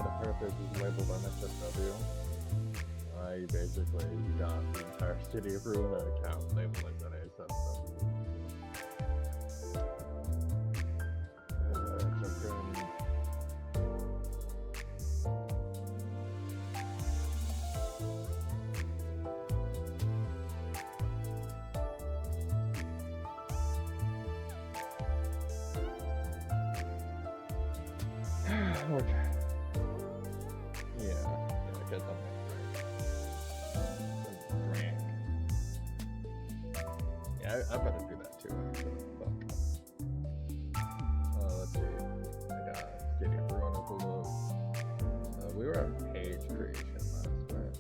purpose is labeled NSFW, I basically got the entire City of Ruina account labeled as NSFW. Okay. Yeah, get them drink. Yeah, I better do that too, actually. Let's see. I got City of Ruina below. We were at page creation last, right?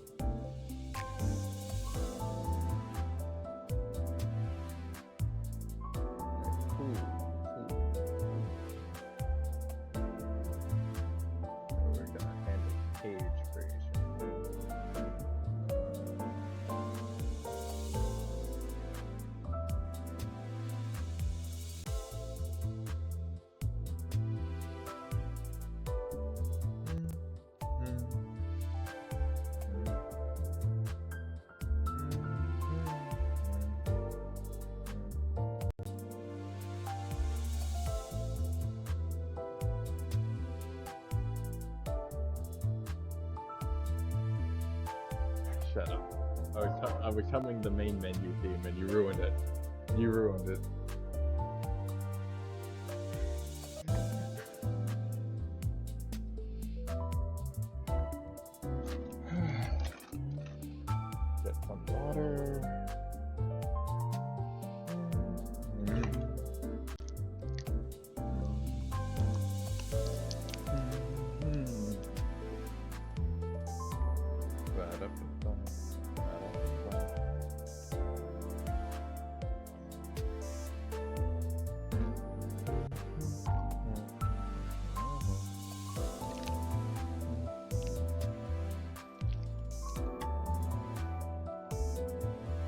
Shut up. I was coming the main menu theme and you ruined it. You ruined it. Get some water.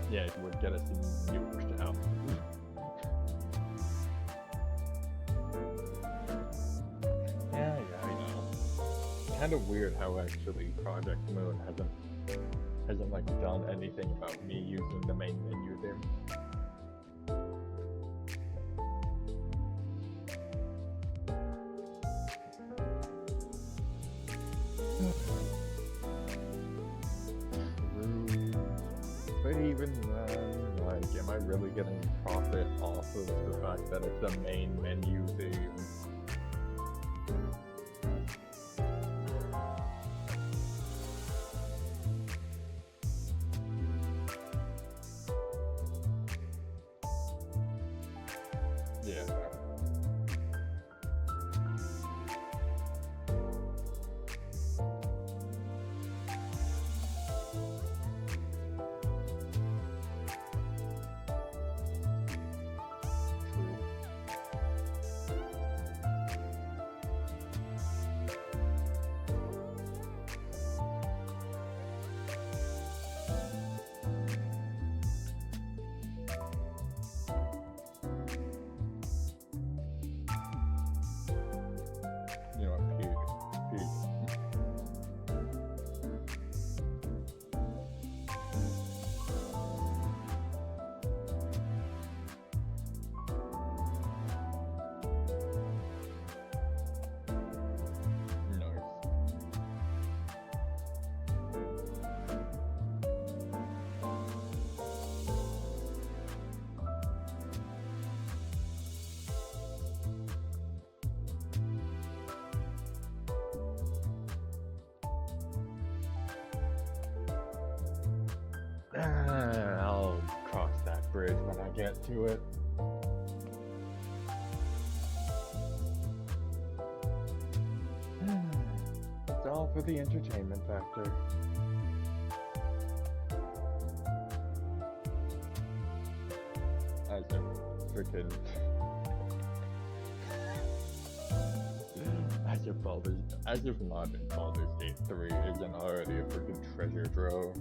Yeah, it would get us nuked out. Yeah, I know. Kind of weird how actually Project Moon hasn't like done anything about me using the main menu there. But even then, like, am I really getting profit off of the fact that it's the main menu theme? Yeah. You know what, peak. I'll cross that bridge when I get to it. It's all for the entertainment factor. As if freaking as if not in Baldur's Gate 3 isn't already a freaking treasure trove.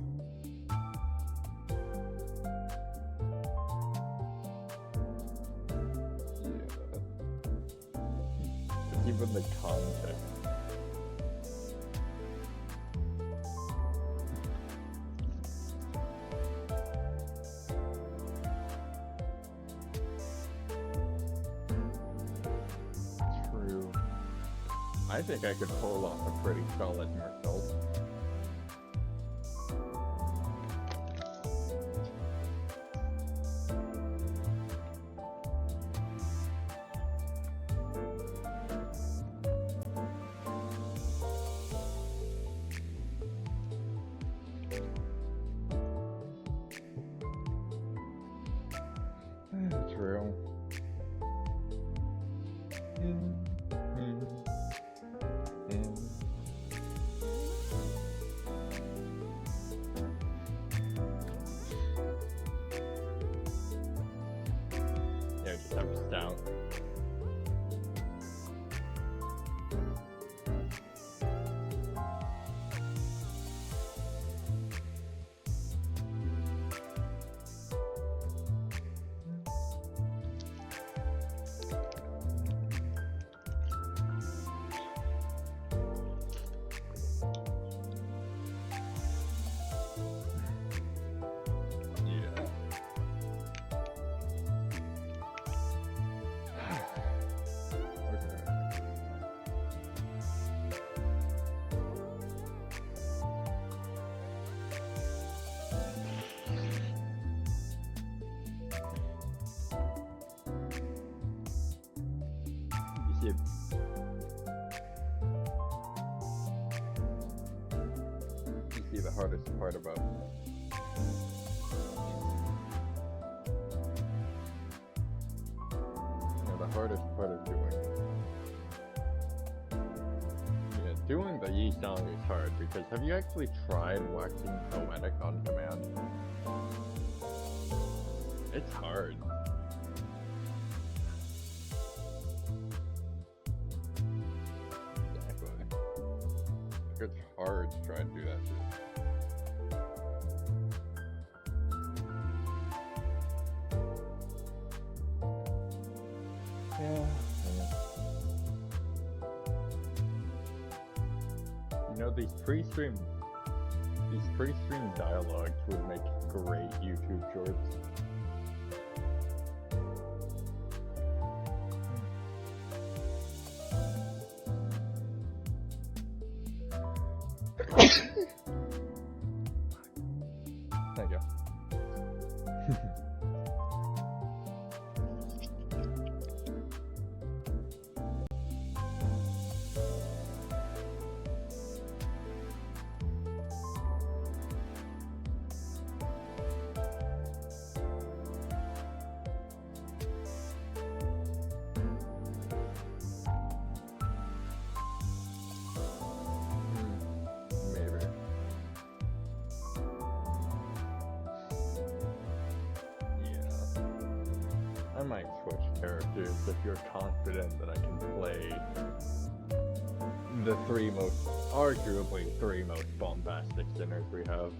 Even the context. I think I could pull off a pretty solid result. True. Yeah, just have stout. You see the hardest part about the hardest part of doing the Yi song is hard because have you actually tried waxing poetic on command? It's hard. It's hard to try and do that shit. Yeah. You know, these pre-stream dialogues would make great YouTube shorts. Thank you. I might switch characters if you're confident that I can play the arguably three most bombastic sinners we have.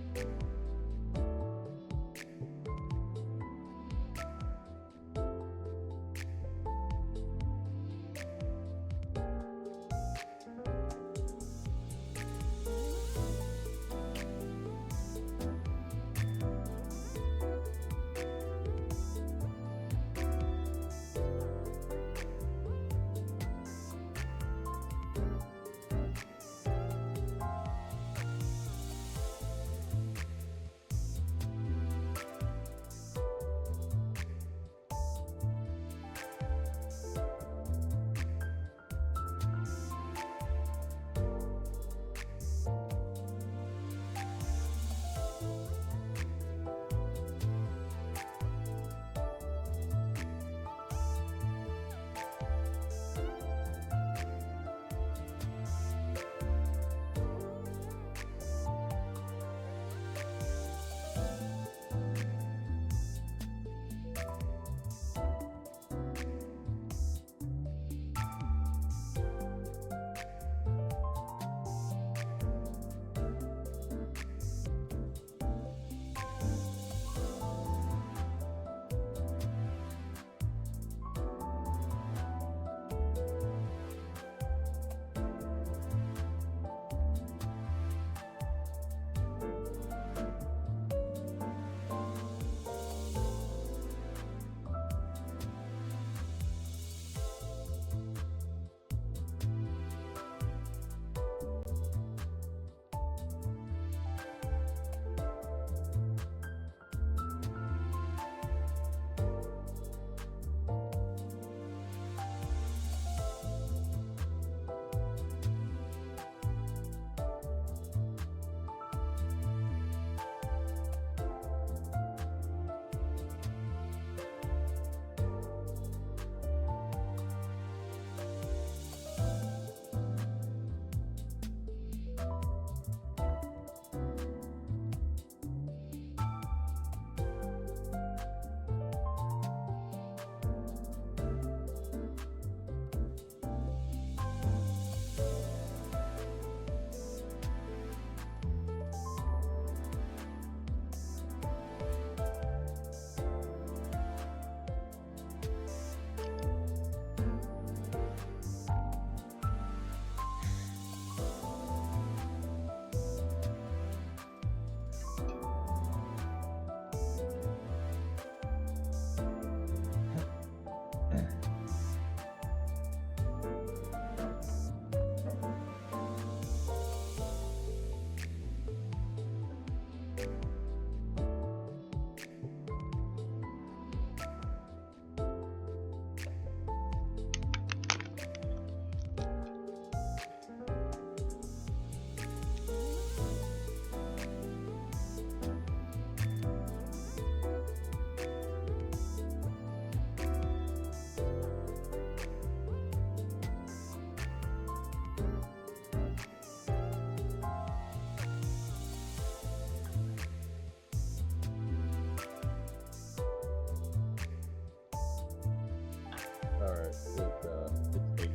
start with it's 8.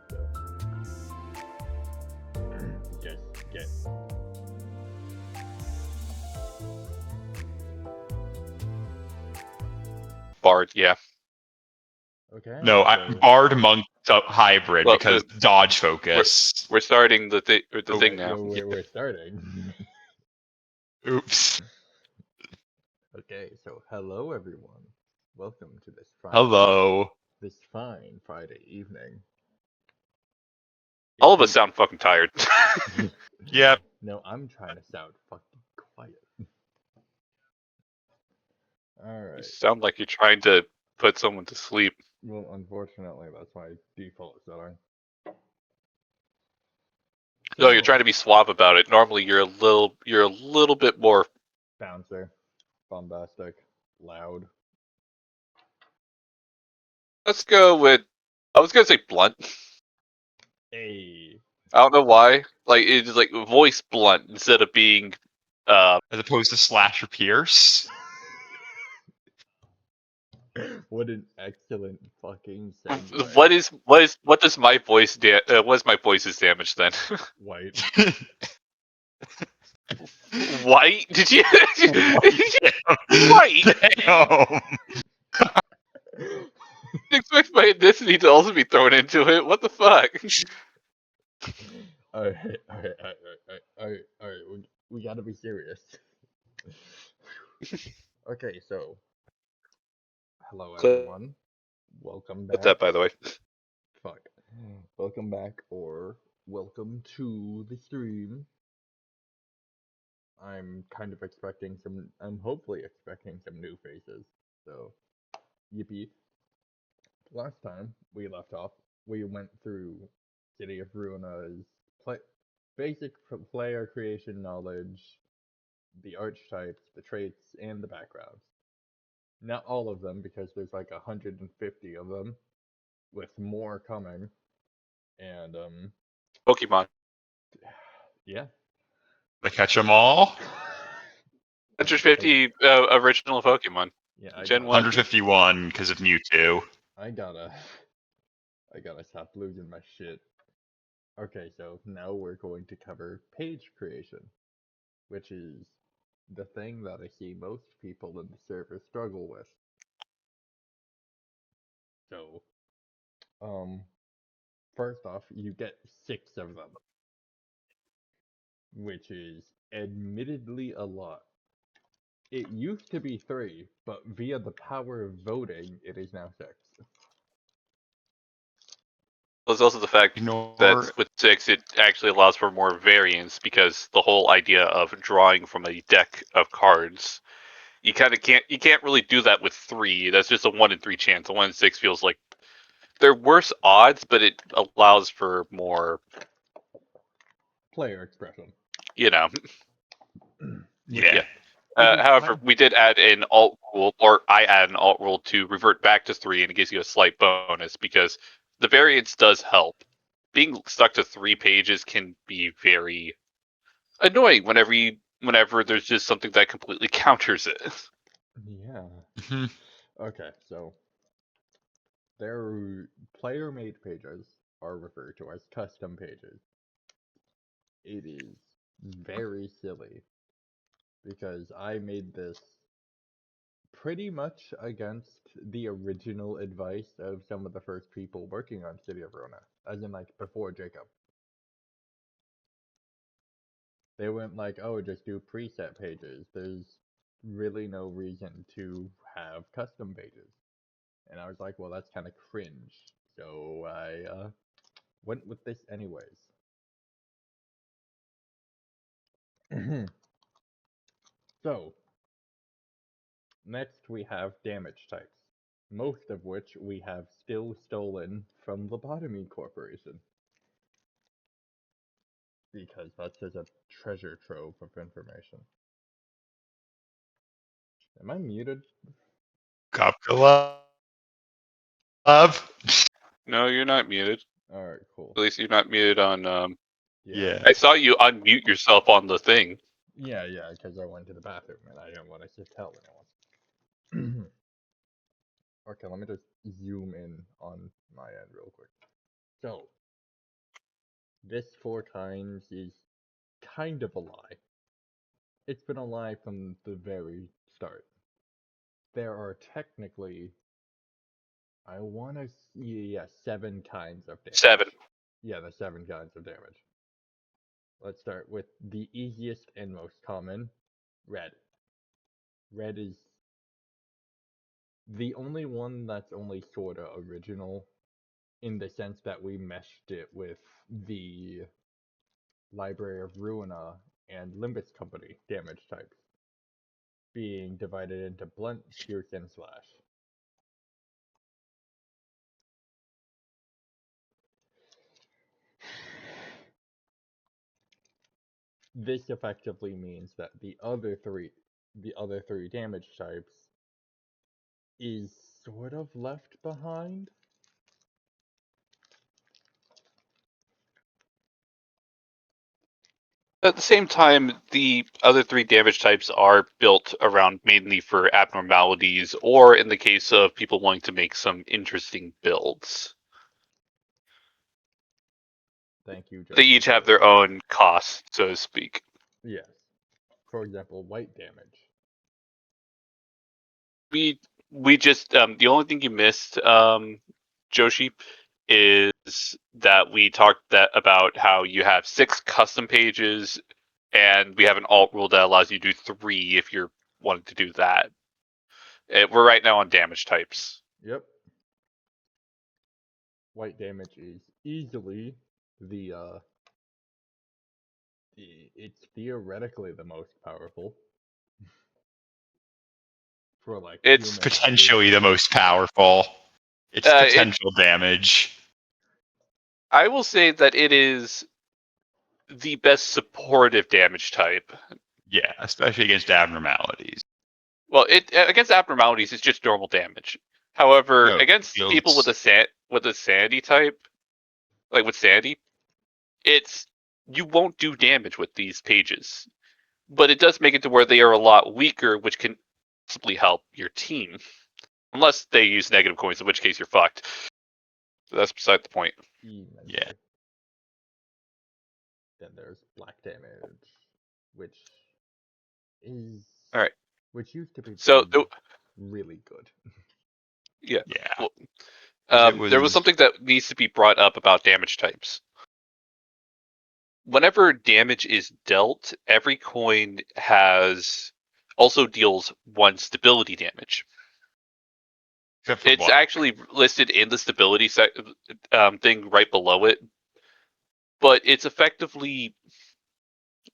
So just get. Bard, yeah. Okay. No, so, Bard Monk hybrid Well, because dodge focus. We're starting the Oh, thing now. We're starting. Oops. Okay, so hello everyone. Welcome to this Hello. fine Friday evening. All of us sound fucking tired. Yep. No, I'm trying to sound fucking quiet. You Alright. sound like you're trying to put someone to sleep. Well, unfortunately, that's my default setting. No, you're trying to be suave about it. Normally, you're a little bit more. Bouncer, bombastic, loud. Let's go with. I was gonna say blunt. Hey. I don't know why. Like it's like voice blunt instead of being. As opposed to Slash or Pierce. What an excellent fucking segue. What does my voice what's my voice's damage then? White. White? Did you? White? Damn. Expect my ethnicity to also be thrown into it. What the fuck? Alright, we gotta be serious. Okay, so hello everyone. Welcome back. What's that, by the way? Fuck. Welcome back or welcome to the stream. I'm hopefully expecting some new faces. So, yippee. Last time we left off, we went through City of Ruina's basic player creation knowledge, the archetypes, the traits, and the backgrounds. Not all of them, because there's like 150 of them, with more coming. And, Pokemon. yeah. To catch them all. 150 original Pokemon. Yeah, Gen 1. 151 because of Mewtwo. I gotta stop losing my shit. Okay, so now we're going to cover page creation, which is the thing that I see most people in the server struggle with. So, first off, you get 6 of them, which is admittedly a lot. It used to be 3, but via the power of voting, it is now 6. There's also the fact that with 6, it actually allows for more variance because the whole idea of drawing from a deck of cards, you can't really do that with 3. That's just a 1 in 3 chance. A 1 in 6 feels like they're worse odds, but it allows for more Player expression. You know. Yeah. However, we did add an alt rule, or I add an alt rule to revert back to 3, and it gives you a slight bonus because the variance does help. Being stuck to 3 pages can be very annoying whenever there's just something that completely counters it. Yeah. Okay, so their player-made pages are referred to as custom pages. It is very silly because I made this pretty much against the original advice of some of the first people working on City of Rona, as in like before Jacob. They went like, oh, just do preset pages. There's really no reason to have custom pages. And I was like, well, that's kind of cringe. So I went with this anyways. So, next we have damage types, most of which we have still stolen from Lobotomy Corporation. Because that's just a treasure trove of information. Am I muted? Copula. No, you're not muted. Alright, cool. At least you're not muted on. Yeah. I saw you unmute yourself on the thing. Yeah, because I went to the bathroom and I didn't want to tell anyone. Okay, let me just zoom in on my end real quick. So, this 4 times is kind of a lie. It's been a lie from the very start. There are technically, I want to see, 7 kinds of damage. 7. Yeah, the 7 kinds of damage. Let's start with the easiest and most common, red. Red is the only one that's only sorta original in the sense that we meshed it with the Library of Ruina and Limbus Company damage types, being divided into blunt, pierce, and slash. This effectively means that the other three damage types is sort of left behind. At the same time, the other 3 damage types are built around mainly for abnormalities, or in the case of people wanting to make some interesting builds. Thank you, They Justin, each for have their listening. own costs, so to speak. Yes. For example, white damage. We just the only thing you missed, Joshi, is that we talked about how you have 6 custom pages, and we have an alt rule that allows you to do 3 if you're wanting to do that. We're right now on damage types. Yep. White damage is easily it's theoretically the most powerful. For like It's human Potentially the versus- most powerful. It's potential damage. I will say that it is the best supportive damage type. Yeah, especially against abnormalities. Well, against abnormalities, it's just normal damage. However, No, against people with a sanity type, like with sanity, it's you won't do damage with these pages, but it does make it to where they are a lot weaker, which can possibly help your team, unless they use negative coins, in which case you're fucked. So that's beside the point. immensely. Yeah. Then there's black damage, which is All right. which used to be So really good. yeah. Yeah. Well, 'Cause there was something that needs to be brought up about damage types. Whenever damage is dealt, every coin also deals 1 stability damage. except for It's black. actually listed in the stability thing right below it, but it's effectively,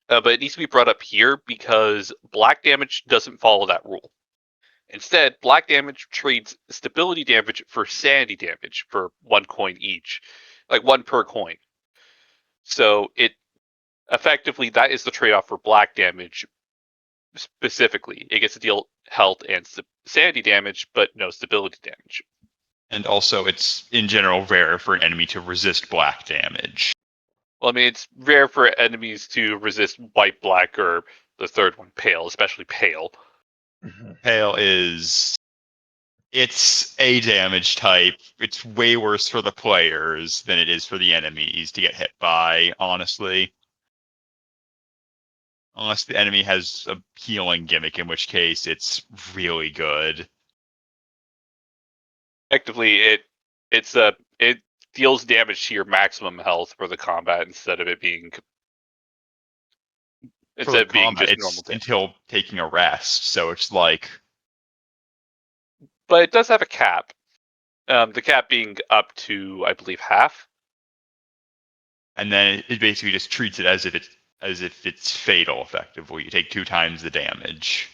but it needs to be brought up here because black damage doesn't follow that rule. Instead, black damage trades stability damage for sanity damage for 1 coin each, like 1 per coin. So it effectively, that is the trade-off for black damage. Specifically, it gets to deal health and sanity damage, but no stability damage. And also, it's in general rare for an enemy to resist black damage. Well, I mean, it's rare for enemies to resist white, black, or the third one, pale, especially pale. Pale it's a damage type. It's way worse for the players than it is for the enemies to get hit by, honestly. Unless the enemy has a healing gimmick, in which case it's really good. Effectively, it deals damage to your maximum health for the combat instead of it being For the being combat, just it's normal damage. until taking a rest, so it's like But it does have a cap. The cap being up to, I believe, half. and then it basically just treats it as if it's fatal. Effectively, you take 2 times the damage.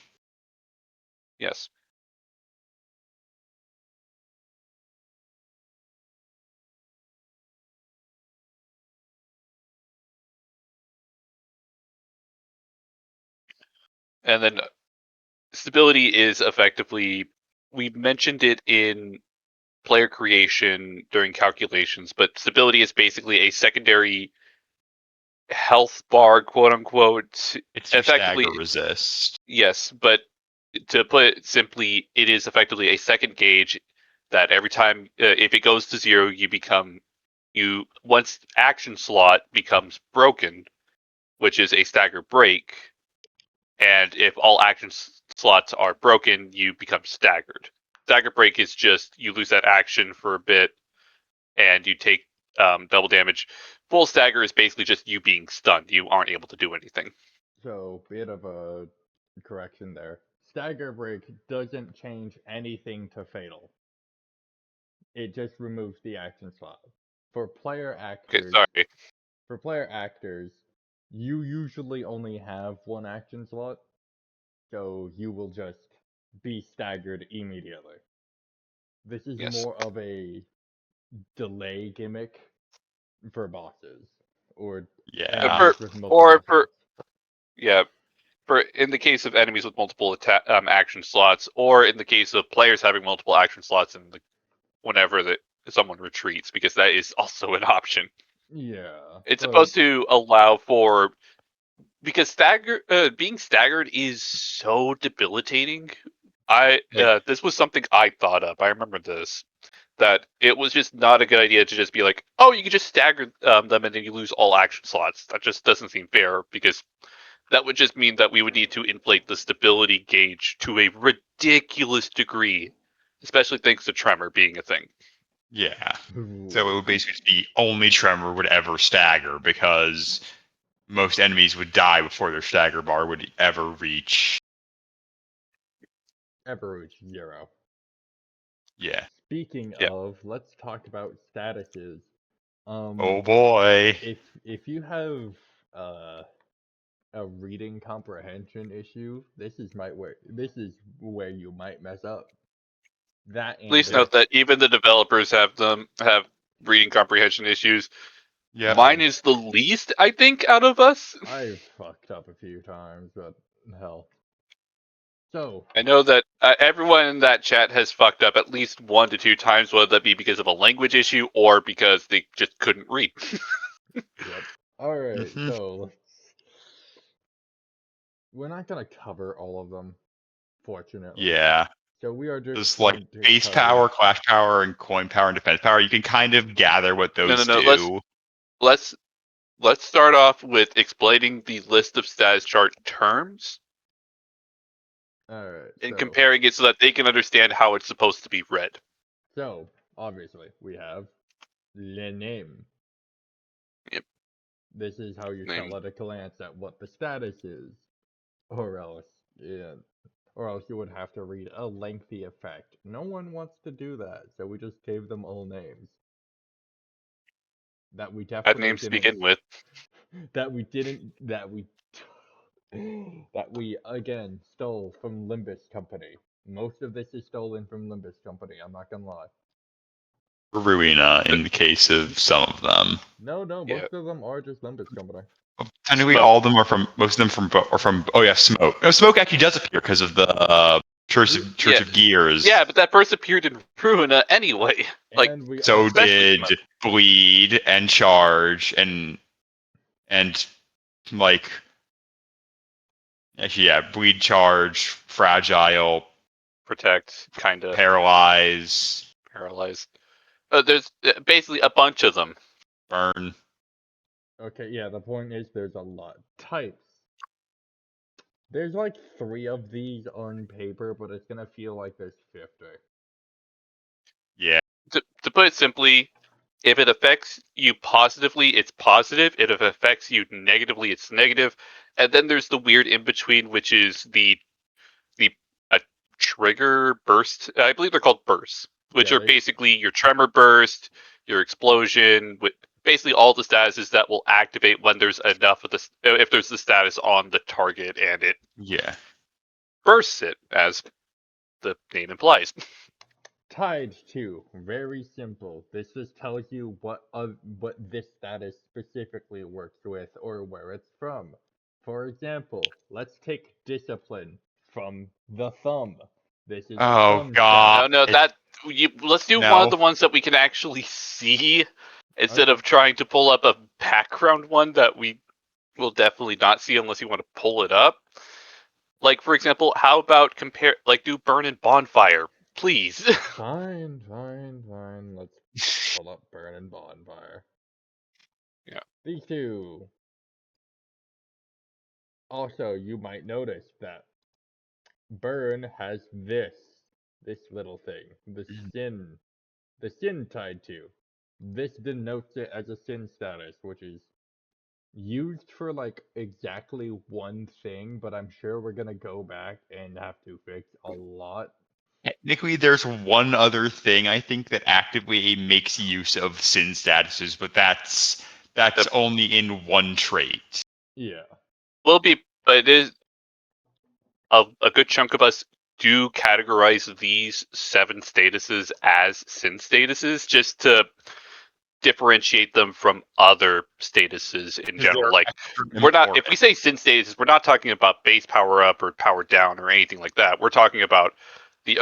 Yes. And then stability is effectively, we mentioned it in player creation during calculations, but stability is basically a secondary health bar, quote unquote. It's your Effectively, stagger resist. yes, but to put it simply, it is effectively a second gauge that every time if it goes to 0, once action slot becomes broken, which is a stagger break, and if all action slots are broken, you become staggered. Stagger break is just you lose that action for a bit, and you take double damage. Full stagger is basically just you being stunned. You aren't able to do anything. So, bit of a correction there. Stagger break doesn't change anything to fatal. It just removes the action slot. For player Okay, actors, sorry. you usually only have one action slot, so you will just be staggered immediately. This is Yes. more of a delay gimmick for bosses or Yeah. enemies with multiple attacks. Yeah, for in the case of enemies with multiple action slots, or in the case of players having multiple action slots, whenever someone retreats, because that is also an option. Yeah. It's supposed to allow for because being staggered is so debilitating. This was something I thought up. I remember this. That it was just not a good idea to just be like, oh, you can just stagger them and then you lose all action slots. That just doesn't seem fair because that would just mean that we would need to inflate the stability gauge to a ridiculous degree, especially thanks to Tremor being a thing. Yeah. So it would basically be only Tremor would ever stagger because most enemies would die before their stagger bar would ever reach. Ever reach 0. Yeah. Speaking Yep. of, let's talk about statuses. Oh boy. If you have a reading comprehension issue, this is where you might mess up. That and Please note that even the developers have reading comprehension issues. Yeah. Mine is the least, I think, out of us. I've fucked up a few times, but hell. So I know that everyone in that chat has fucked up at least 1 to 2 times, whether that be because of a language issue or because they just couldn't read. yep. All right. Mhm. So we're not gonna cover all of them, fortunately. Yeah. So we are just There's like going to base cover. power, clash power, and coin power and defense power. You can kind of gather what those No. do. Let's start off with explaining the list of status chart terms All right. and comparing it so that they can understand how it's supposed to be read. So obviously we have le name. Yep. This is how you Name. tell at a glance at what the status is, or else you would have to read a lengthy effect. No one wants to do that, so we just gave them all names that we Bad definitely names to didn't. begin with. That we didn't. That we again stole from Limbus Company. Most of this is stolen from Limbus Company. I'm not gonna lie. Ruina in the case of some of them. No, Yeah. most of them are just Limbus Company. Technically, Smoke. all of them are from. Most of them are from. Oh yeah, smoke. No, smoke actually does appear because of the Church of Gears. Yeah, but that first appeared in Ruina anyway. Like, And we So also, did Smoke. bleed and charge and like actually yeah, bleed, charge, fragile, protect, kinda paralyze, paralyzed. There's basically a bunch of them. burn. okay, yeah, the point is there's a lot. Types. There's like 3 of these on paper, but it's gonna feel like there's 50. Yeah. To put it simply, if it affects you positively, it's positive. If it affects you negatively, it's negative. And then there's the weird in between, which is the trigger burst. I believe they're called bursts, which Yeah, are basically your tremor burst, your explosion, with basically all the statuses that will activate when there's enough of this. If there's the status on the target and it Yeah. bursts it, as the name implies. Tied to, very simple. This just tells you what this status specifically works with or where it's from. For example, let's take discipline from the thumb. This is a Oh thumb god. No, status. let's do one of No. the ones that we can actually see instead Okay. of trying to pull up a background one that we will definitely not see unless you want to pull it up. Like, for example, how about do burn and bonfire? please. Fine. Let's pull up Burn and Bonfire. Yeah. These two. Also, you might notice that Burn has this little thing, the sin tied to. This denotes it as a sin status, which is used for like exactly one thing, but I'm sure we're gonna go back and have to fix a lot. Technically, there's one other thing I think that actively makes use of sin statuses, but that's only in one trait. Yeah. But it is a good chunk of us do categorize these 7 statuses as sin statuses just to differentiate them from other statuses in general. Like, we're not, if we say sin statuses, we're not talking about base power up or power down or anything like that. We're talking about the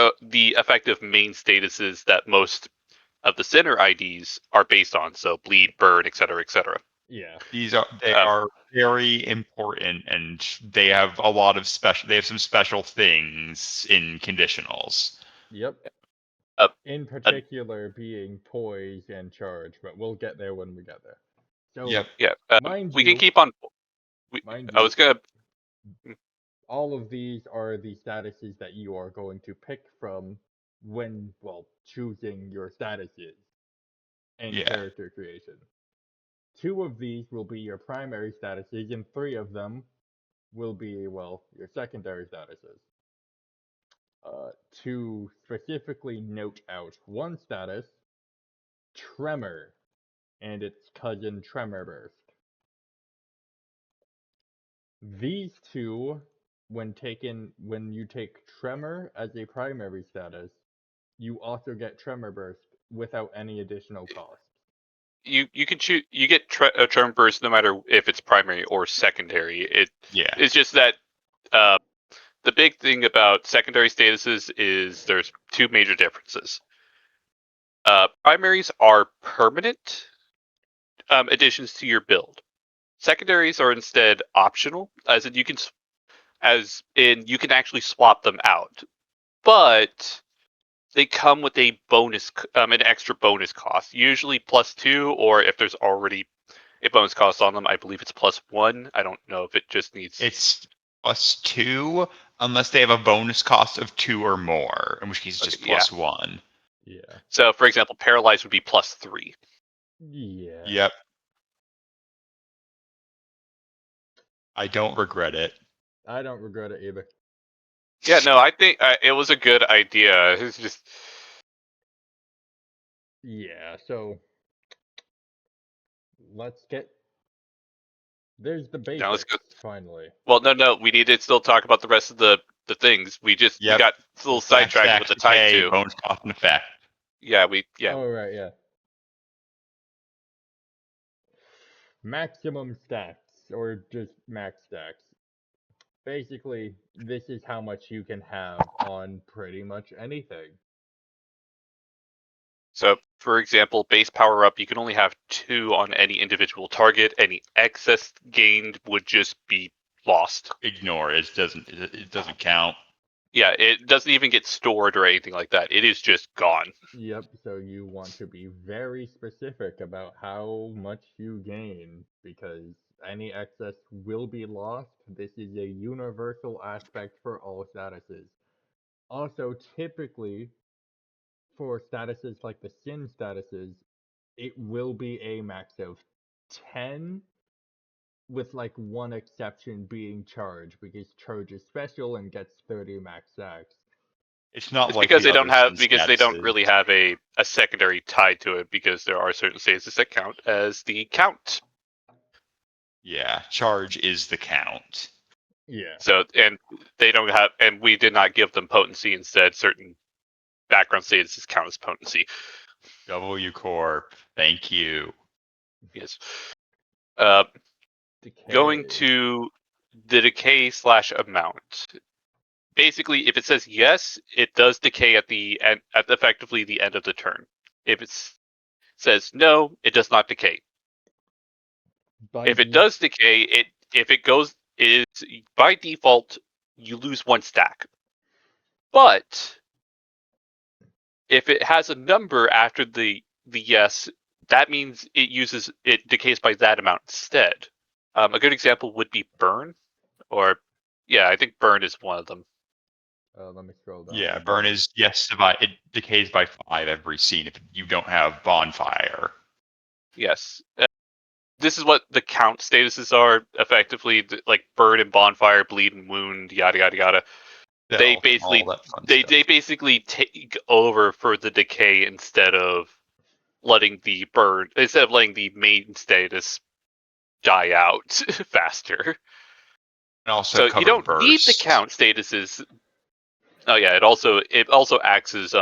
effective main statuses that most of the center IDs are based on. So bleed, burn, etc., etc. Yeah. They are very important, and they have a lot of special. They have some special things in conditionals. Yep. Uh, In particular, being poise and charge, but we'll get there when we get there. So, Yep. Yeah, mind we you, can keep on. mind I you, was gonna. all of these are the statuses that you are going to pick from when, well, choosing your statuses and Yeah. character creation. 2 of these will be your primary statuses, and 3 of them will be, well, your secondary statuses. To specifically note out one status, Tremor, and its cousin Tremor Burst. These 2, when you take Tremor as a primary status, you also get Tremor Burst without any additional cost. You can choose. You get Tremor Burst no matter if it's primary or secondary. It's just that the big thing about secondary statuses is there's 2 major differences. Primaries are permanent additions to your build. Secondaries are instead optional, as in you can actually swap them out, but they come with a bonus, an extra bonus cost, usually +2, or if there's already a bonus cost on them, I believe it's +1. I don't know if it just needs. It's +2 unless they have a bonus cost of 2 or more, in which case it's just +1. Yeah. So, for example, Paralyze would be +3. Yeah. Yep. I don't regret it. I don't regret it either. Yeah, no, I think it was a good idea. It's just. Yeah, so let's get. There's the Now let's basics, go. finally. Well, no, we need to still talk about the rest of the things. We got a little sidetracked with the tide too. Bonus cost and effect. Yeah. Oh, right, yeah. Maximum stacks, or just max stacks. Basically, this is how much you can have on pretty much anything. So, for example, base power up, you can only have 2 on any individual target. Any excess gained would just be lost. Ignore it. It doesn't count. Yeah, it doesn't even get stored or anything like that. It is just gone. Yep, so you want to be very specific about how much you gain, because any excess will be lost. This is a universal aspect for all statuses. Also, typically, for statuses like the sin statuses, it will be a max of 10, with like one exception being charge, because charge is special and gets 30 max stacks. It's not It's like because the they don't other have sin they don't statuses. really have a secondary tied to it, because there are certain statuses that count as the count. Yeah, charge is the count. Yeah. So, and they don't have, and we did not give them potency. Instead, certain background statuses count as potency. W Corp. Thank you. Yes. Decay. Going to the decay / amount. Basically, if it says yes, it does decay at the end, at effectively the end of the turn. If it says no, it does not decay. If it does decay, if it goes is by default you lose 1 stack. But If it has a number after the yes, that means it decays by that amount instead. A good example would be burn, or yeah, I think burn is one of them. Let me scroll down. Yeah, burn is yes, it decays by 5 every scene if you don't have bonfire. Yes. This is what the count statuses are, effectively, like burn and bonfire, bleed and wound, yada yada yada. They basically they basically take over for the decay instead of letting the main status die out faster. And also So you don't need the count statuses. Oh yeah, it also acts as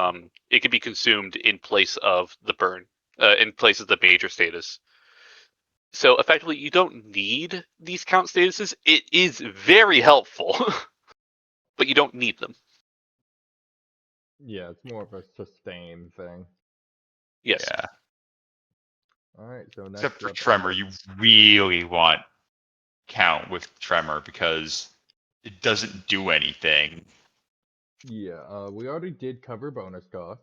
it can be consumed in place of the burn, in place of the major status. So effectively, you don't need these count statuses. It is very helpful, but you don't need them. Yeah, it's more of a sustain thing. Yes. Yeah. Alright, so next Except for up Tremor, you really want count with Tremor because it doesn't do anything. Yeah, we already did cover bonus cost.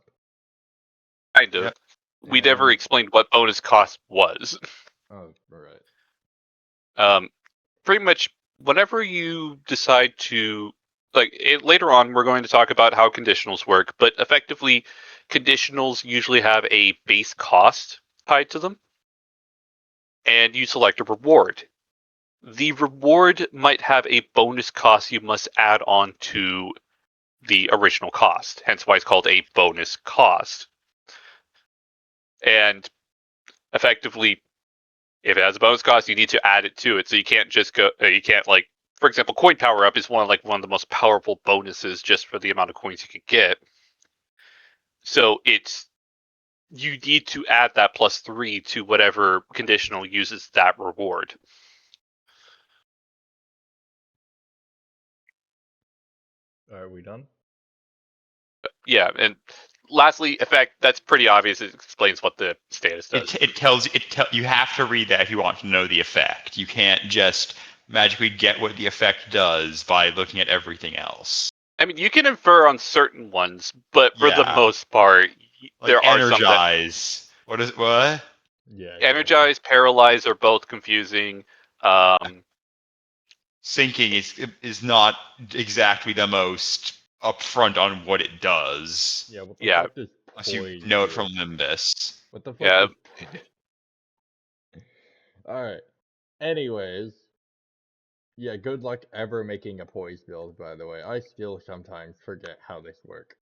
Kind of. Yep. We never explained what bonus cost was. Oh, alright. Pretty much whenever you decide to later on we're going to talk about how conditionals work, but effectively conditionals usually have a base cost tied to them, and you select a reward. The reward might have a bonus cost you must add on to the original cost, hence why it's called a bonus cost. And effectively, if it has a bonus cost, you need to add it to it. So you can't just go. You can't for example, coin power up is one of the most powerful bonuses just for the amount of coins you can get. So you need to add that +3 to whatever conditional uses that reward. Are we done? Yeah, and lastly, effect. That's pretty obvious. It explains what the status does. You have to read that if you want to know the effect. You can't just magically get what the effect does by looking at everything else. I mean, you can infer on certain ones, but for the most part, there are some that energize. What? Yeah. Exactly. energize, paralyze are both confusing. Sinking is not exactly the most upfront on what it does. Yeah. What the fuck does Unless you poise know it do? from Nimbus. What the fuck? Yeah. All right. Anyways, yeah. Good luck ever making a poise build. By the way, I still sometimes forget how this works.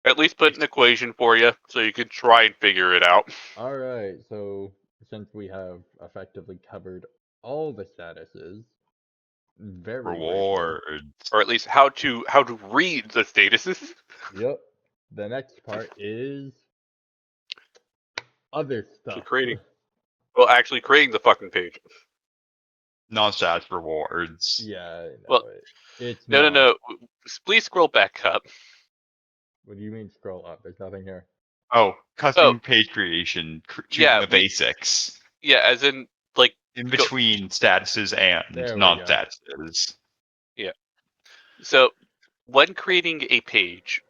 At least put an equation for you so you can try and figure it out. All right. So since we have effectively covered all the statuses, very Rewards. Or at least how to read the statuses. Yep. The next part is other stuff. Actually creating the fucking page. Non-stats rewards. Yeah. Well, it's no. Please scroll back up. What do you mean scroll up? There's nothing here. Oh, custom page creation. Choosing the basics. Yeah, as in in between statuses and non-statuses. Yeah. So when creating a page,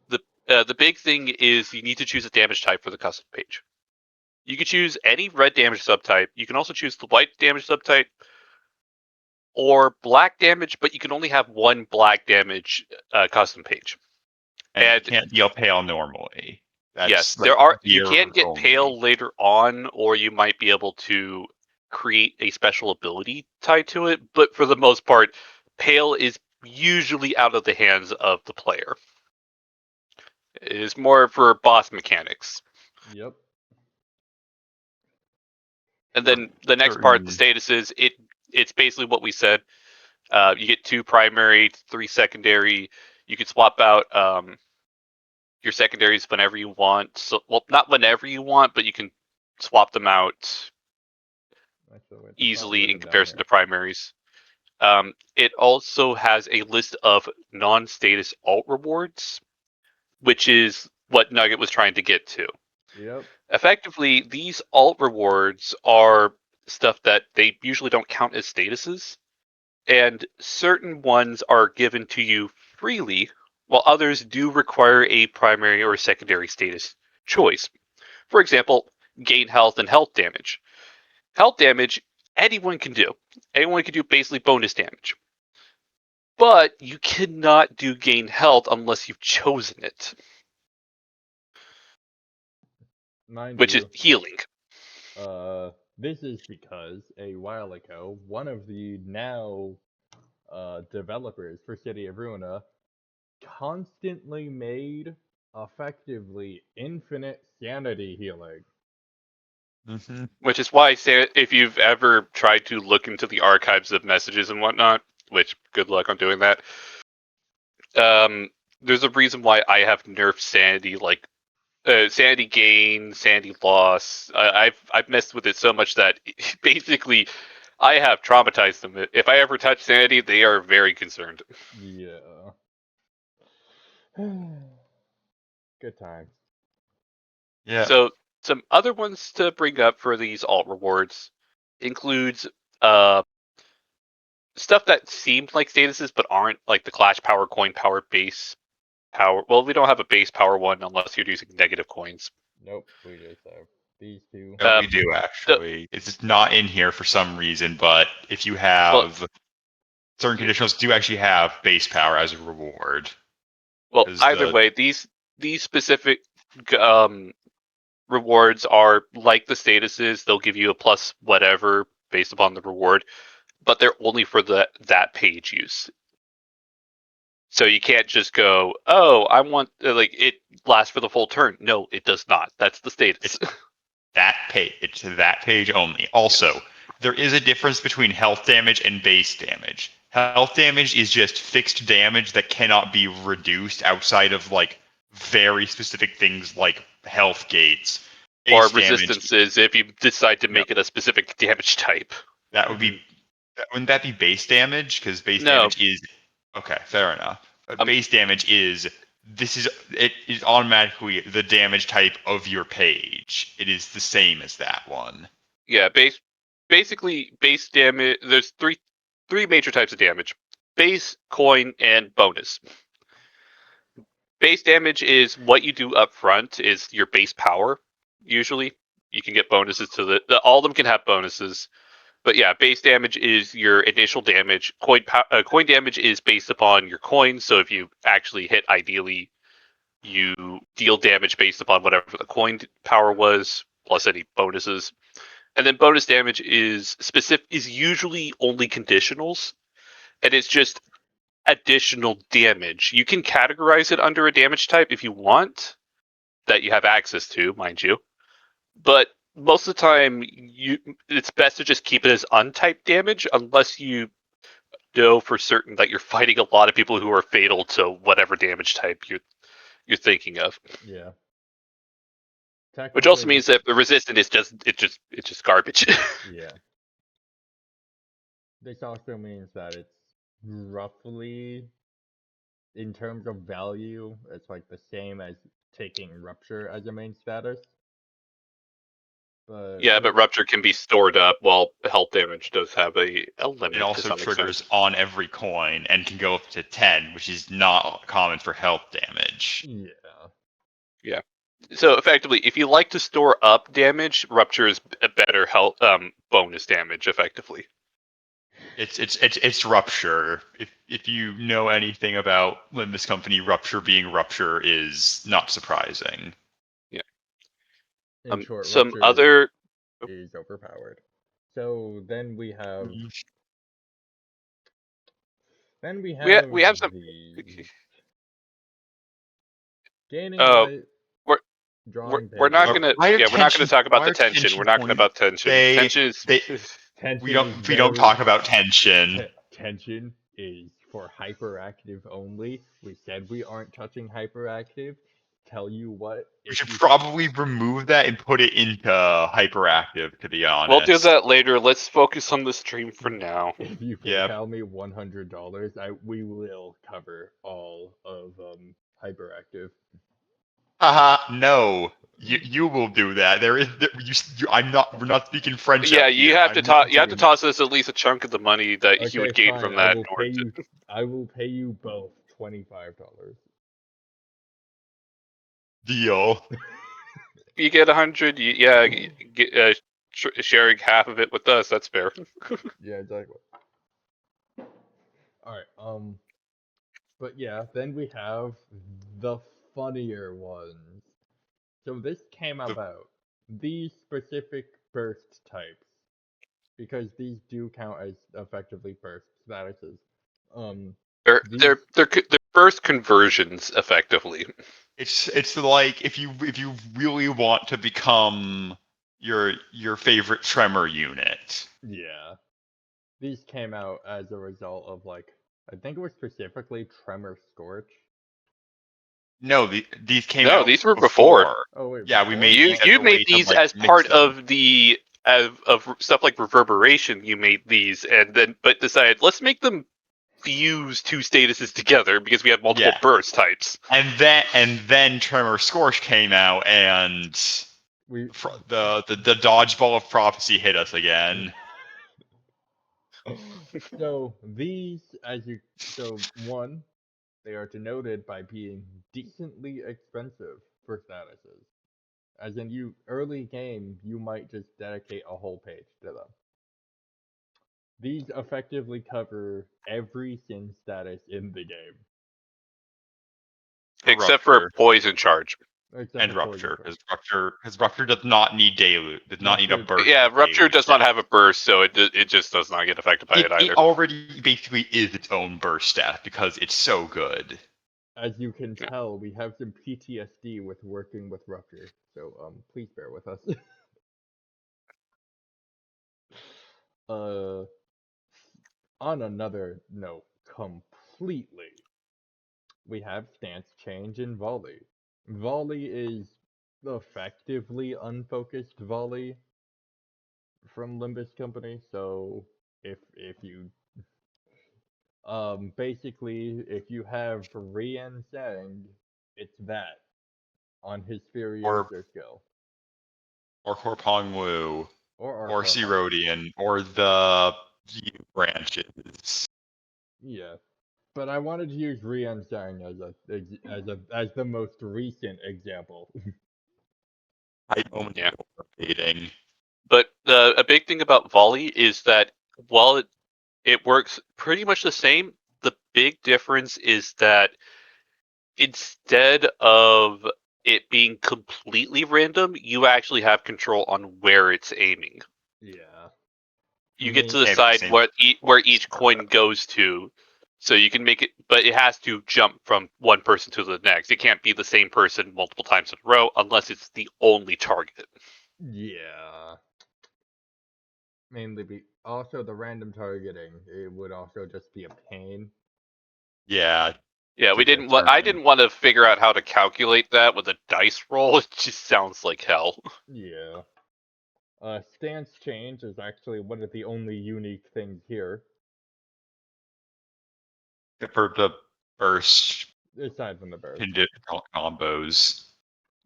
the big thing is you need to choose a damage type for the custom page. You can choose any red damage subtype. You can also choose the white damage subtype or black damage, but you can only have one black damage custom page. And you can't deal pale normally. Yes, you can get pale later on, or you might be able to create a special ability tied to it, but for the most part, pale is usually out of the hands of the player. It is more for boss mechanics. Yep. And then the next part, the status is it's basically what we said. You get 2 primary, 3 secondary. You can swap out your secondaries whenever you want. So, well, not whenever you want, but you can swap them out easily in comparison to primaries. It also has a list of non-status alt rewards, which is what Nugget was trying to get to. Yep. Effectively, these alt rewards are stuff that they usually don't count as statuses, and certain ones are given to you freely, while others do require a primary or secondary status choice. For example, gain health and health damage. Health damage, anyone can do. Anyone can do basically bonus damage. But you cannot do gain health unless you've chosen it, Mind which you, is healing. this is because a while ago, one of the now developers for City of Ruina constantly made effectively infinite sanity healing. Mm-hmm. Which is why, if you've ever tried to look into the archives of messages and whatnot, which good luck on doing that, there's a reason why I have nerfed sanity, like sanity gain, sanity loss. I've messed with it so much that basically I have traumatized them. If I ever touch sanity, they are very concerned. Yeah. Good times. Yeah. So some other ones to bring up for these alt rewards includes uh stuff that seemed like statuses but aren't, like the Clash Power, Coin Power, Base Power. Well, we don't have a Base Power one unless you're using negative coins. Nope, we just have these two. We do actually. It's just not in here for some reason, but if you have certain conditionals, do actually have base power as a reward. Well, either way, these specific rewards are like the statuses. They'll give you a plus whatever based upon the reward, but they're only for that page use. So you can't just go, oh, I want like it lasts for the full turn. No, it does not. That's the status. It's that page only. Also, there is a difference between health damage and base damage. Health damage is just fixed damage that cannot be reduced outside of like very specific things like health gates. Or Base damage, resistances if you decide to make it a specific damage type. that would be wouldn't that be base damage? Because base No. damage is okay, fair enough. Base damage is it is automatically the damage type of your page. It is the same as that one. Yeah, basically base damage. There's three major types of damage: base, coin, and bonus. Base damage is what you do up front. Is your base power. Usually, you can get bonuses to all of them can have bonuses. But yeah, base damage is your initial damage. Coin damage is based upon your coins. So if you actually hit, ideally, you deal damage based upon whatever the coin power was, plus any bonuses. And then bonus damage is usually only conditionals, and it's just additional damage. You can categorize it under a damage type if you want, that you have access to, mind you. But most of the time, it's best to just keep it as untyped damage unless you know for certain that you're fighting a lot of people who are fatal to whatever damage type you're thinking of. Yeah. Which also means that the resistant is just garbage. Yeah. This also means that it's roughly, in terms of value, it's like the same as taking Rupture as a main status. But yeah, but Rupture can be stored up, while health damage does have a limit. It also to some triggers extent. on every coin and can go up to 10, which is not common for health damage. Yeah. Yeah. So effectively, if you like to store up damage, Rupture is a better health bonus damage. Effectively, It's Rupture. If you know anything about this company, Rupture being Rupture is not surprising. Yeah. In short, some Rupture other is overpowered. So then we have we have some. the gaining Oh, light, we're drawing we're not pages. gonna we're not gonna talk about the tension. We're not gonna about tension. Tension is Tension we don't talk about tension. Tension is for hyperactive only. We said we aren't touching hyperactive. Tell you what, We should probably remove that and put it into hyperactive, to be honest. We'll do that later. Let's focus on the stream for now. If you PayPal me $100, we will cover all of hyperactive. No. You will do that. I'm not. We're not speaking French. Yeah, you have to toss. You have to toss us at least a chunk of the money that you would gain from that. I will pay you both $25. Deal. You get 100. Sharing half of it with us. That's fair. Yeah, exactly. Alright, but yeah, then we have the funnier ones. So this came about. These specific burst types, because these do count as effectively burst statuses. These They're first conversions, effectively. It's like if you really want to become your favorite tremor unit. yeah, these came out as a result of like I think it was specifically Tremor Scorch. No, these came No, out these were before. before. Oh wait, Yeah, we before? made You these as you a made way to these like as mix part them. of the of stuff like reverberation. You made these, and then but decided let's make them fuse two statuses together because we have multiple Yeah. burst types. And then Tremor Scorch came out, and We the dodgeball of prophecy hit us again. so these one, they are denoted by being decently expensive for statuses. As in you early game, you might just dedicate a whole page to them. These effectively cover every sin status in the game. Except for Rupture poison charge. Except and for poison Rupture, charge. because Rupture does not need deluge, does not need a Rupture- burst. Yeah, of rupture deluge does not have a stat. burst, so it just does not get affected by it It either. already basically is its own burst stat because it's so good. As you can tell, we have some PTSD with working with Rupture, so please bear with us. uh, on another note, completely, we have stance change in volley. Volley is effectively unfocused volley from Limbus Company, so if you basically if you have Rian Sang, it's that on his Or Furioso skill. Korpong Wu, Or or Arcor Pong. Cerodian, or the U branches. Yeah. But I wanted to use Rian Sang as the most recent example. I only Yeah. rotating. But a big thing about volley is that while it works pretty much the same, the big difference is that instead of it being completely random, you actually have control on where it's aiming. Yeah. You get to Yeah, but decide same where each coin goes to, so you can make it, but it has to jump from one person to the next. It can't be the same person multiple times in a row unless it's the only target. Yeah. Mainly also the random targeting. It would also just be a pain. Yeah. Yeah, To I determine. didn't want to figure out how to calculate that with a dice roll. It just sounds like hell. Yeah. Stance change is actually one of the only unique things here, For the burst aside from the burst. combos.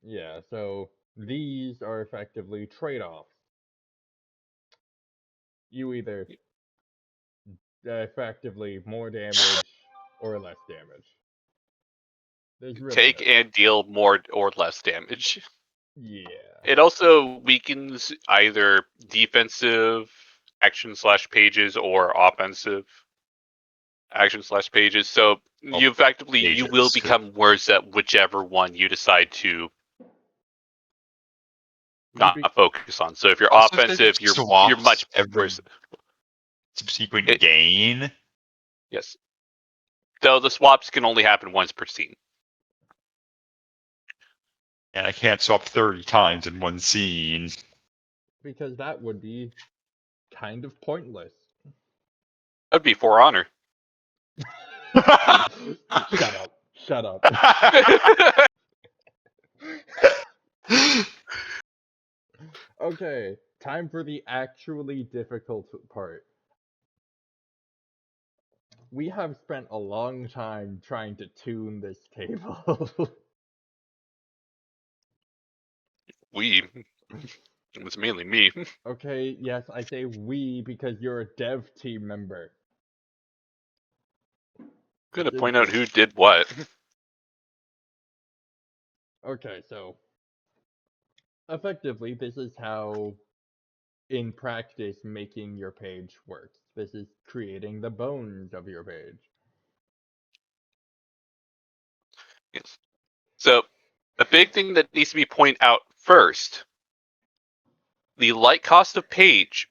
Yeah, so these are effectively trade-offs. You either effectively more damage or less damage. There's really Take no. and deal more or less damage. Yeah. It also weakens either defensive action/pages or offensive action/pages. So Oh, you effectively you will pages. become worse at whichever one you decide to not focus on. So if you're Also, if offensive, there's you're swaps much every worse. subsequent gain. Yes. Though the swaps can only happen once per scene. And I can't swap 30 times in one scene. Because that would be kind of pointless. That'd be For Honor. Shut up. Shut up. Okay, time for the actually difficult part. We have spent a long time trying to tune this table. It was mainly me. Okay, yes, I say we because you're a dev team member. I'm gonna point out who did what. Okay, so effectively, this is how, in practice, making your page works. This is creating the bones of your page. Yes. So, a big thing that needs to be pointed out first: the light cost of page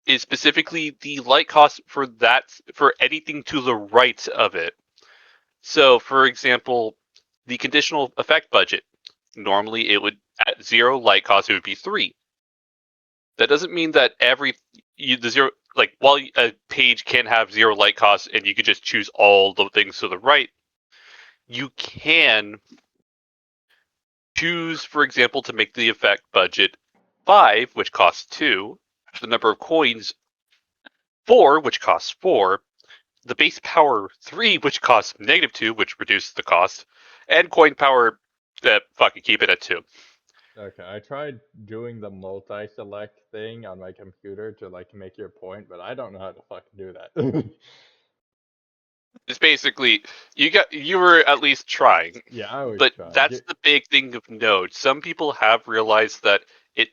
is specifically the light cost for anything to the right of it. So, for example, the conditional effect budget, normally it would, at 0 light cost, it would be 3. That doesn't mean that while a page can have 0 light cost and you could just choose all the things to the right, you can choose, for example, to make the effect budget 5, which costs 2, the number of coins 4, which costs 4, the base power 3, which costs -2, which reduces the cost, and coin power, fucking keep it at 2. Okay, I tried doing the multi-select thing on my computer to like make your point, but I don't know how to fucking do that. It's basically, you were at least trying, Yeah, I was but trying. that's the big thing of note. Some people have realized that it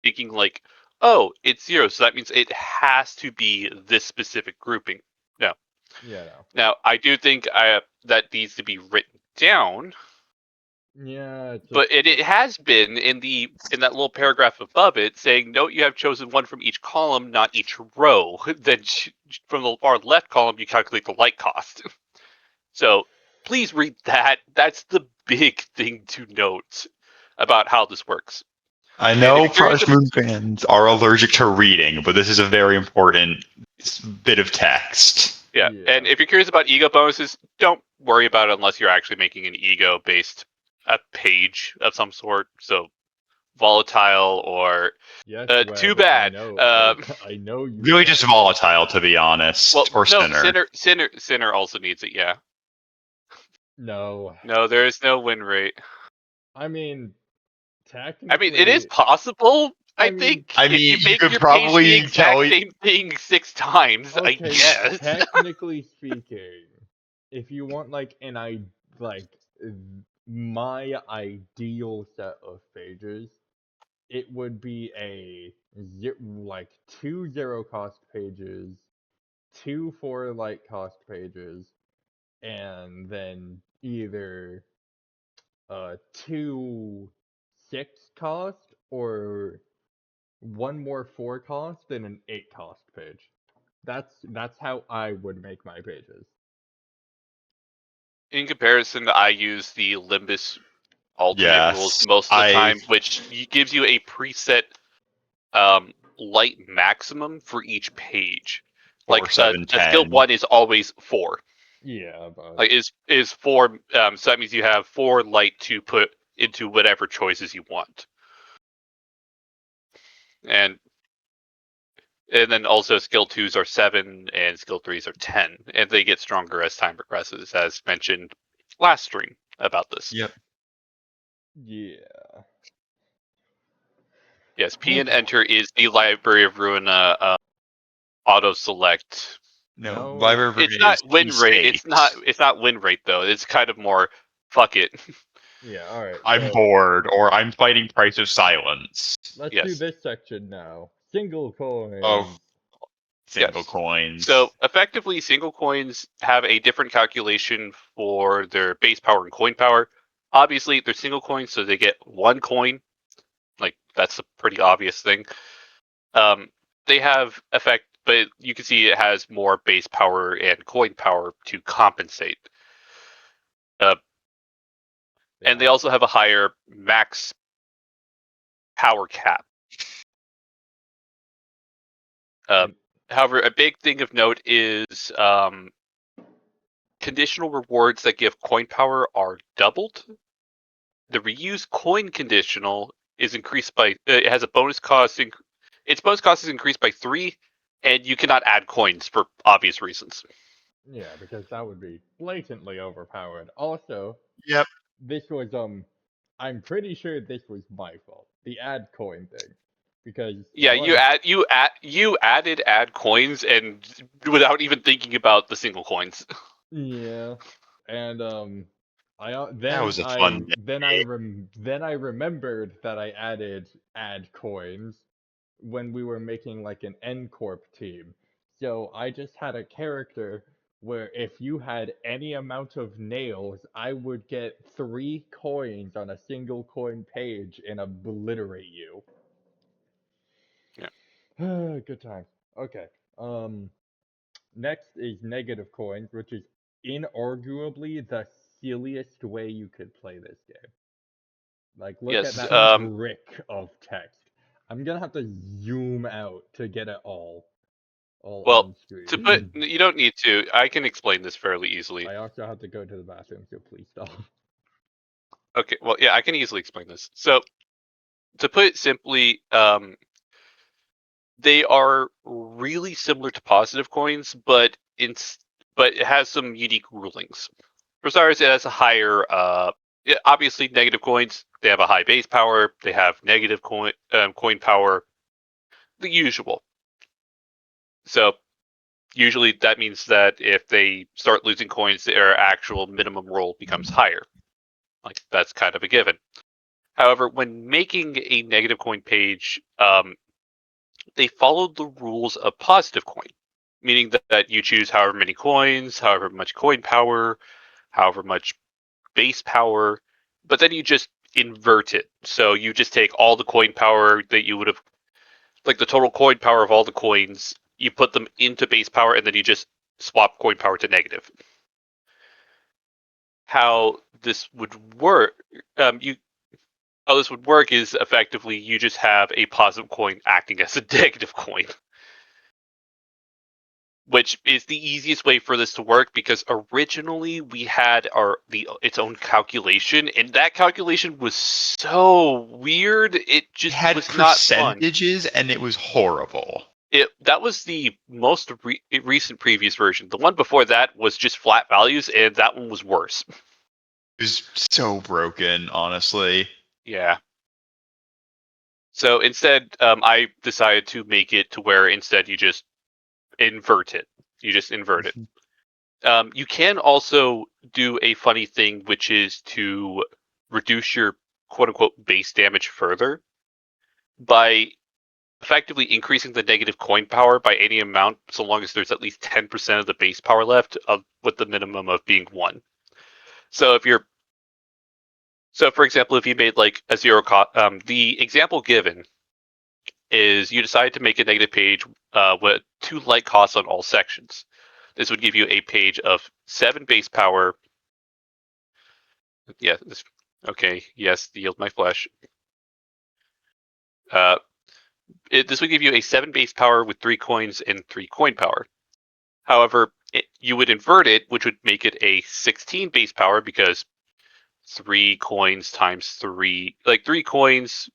thinking like, oh, it's 0, so that means it has to be this specific grouping. No. Yeah, no. Now, I do think that needs to be written down, Yeah, it's but just it has been in that little paragraph above it saying, note you have chosen one from each column, not each row. Then from the far left column, you calculate the light cost. So please read that. That's the big thing to note about how this works. I And if know you're curious, Project Moon fans are allergic to reading, but this is a very important bit of text. yeah, yeah. and if you're curious about ego bonuses, don't worry about it unless you're actually making an ego-based page of some sort. So volatile or Yes, too Webb, I bad. know. I know you Really said just it. volatile, to be honest, Well, or no, sinner. Sinner also needs it. Yeah. No. No, there is no win rate. I mean, I mean, it is technically, possible. I I mean, think I if you mean, you make could your page the probably exact tell. same thing 6 times, I okay, guess. technically speaking, if you want like like my ideal set of pages, it would be like 2 0 cost pages, 2 4 light cost pages, and then either 2 6 cost or one more 4 cost and an 8 cost page. That's how I would make my pages. In comparison, I use the Limbus alternate rules Yes, most of the time, which gives you a preset light maximum for each page. 4, Like 7, a skill 10. 1 is always 4. Yeah, but Like is 4. So that means you have 4 light to put into whatever choices you want. And then also skill 2s are 7 and skill 3s are 10, and they get stronger as time progresses, as mentioned last stream about this. Yep. yeah. Yes, P and Enter is the Library of Ruina auto select. No, No, Library of It's Ruina not is win rate. P-State. It's not win rate though. It's kind of more fuck it. Yeah, alright, I'm so bored, or I'm fighting Price of Silence. let's do Yes. this section now. Single Oh, coins. single Yes. coins. So effectively, single coins have a different calculation for their base power and coin power. Obviously, they're single coins, so they get 1 coin. Like that's a pretty obvious thing. They have effect, but you can see it has more base power and coin power to compensate. And they Yeah. also have a higher max power cap. And However, a big thing of note is conditional rewards that give coin power are doubled. The reuse coin conditional is increased by. It has a bonus cost. Its bonus cost is increased by 3, and you cannot add coins for obvious reasons. yeah, because that would be blatantly overpowered. Also, Yep. this was I'm pretty sure this was my fault. The ad coin thing. Because Yeah, one, you added add coins and without even thinking about the single coins. yeah. And That was a fun then I remembered that I add coins when we were making like an N Corp team. So I just had a character where if you had any amount of nails, I would get 3 coins on a single coin page and obliterate you. Yeah. Good times. Okay. Next is negative coins, which is inarguably the silliest way you could play this game. Like, look at Yes. that brick of text. I'm gonna have to zoom out to get it all Well, on to put, screen. you don't need to. I can explain this fairly easily. I also have to go to the bathroom, so please stop. Okay. Well, yeah, I can easily explain this. So, to put it simply, they are really similar to positive coins, but it has some unique rulings. For starters, it has a higher. Obviously, negative coins, they have a high base power. They have negative coin power. The usual. So usually that means that if they start losing coins, their actual minimum roll becomes higher. Like, that's kind of a given. However, when making a negative coin page, they followed the rules of positive coin, meaning that you choose however many coins, however much coin power, however much base power, but then you just invert it. So you just take all the coin power that you would have, like the total coin power of all the coins, you put them into base power, and then you just swap coin power to negative. How this would work, how this would work is effectively you just have a positive coin acting as a negative coin, which is the easiest way for this to work because originally we had its own calculation, and that calculation was so weird. It just had was not fun. percentages, and it was horrible. That was the most recent previous version. The one before that was just flat values, and that one was worse. It was so broken, honestly. Yeah. So instead, I decided to make it to where instead you just invert it. You just invert it. You can also do a funny thing, which is to reduce your quote-unquote base damage further by effectively increasing the negative coin power by any amount, so long as there's at least 10% of the base power left, with the minimum of being 1. So for example, if you made like a 0 cost, the example given is you decide to make a negative page with 2 light costs on all sections. This would give you a page of 7 base power. Yeah. Okay. Yes. Yield my flesh. This would give you a 7 base power with 3 coins and 3 coin power. However, you would invert it, which would make it a 16 base power because 3 coins times 3, like 3 coins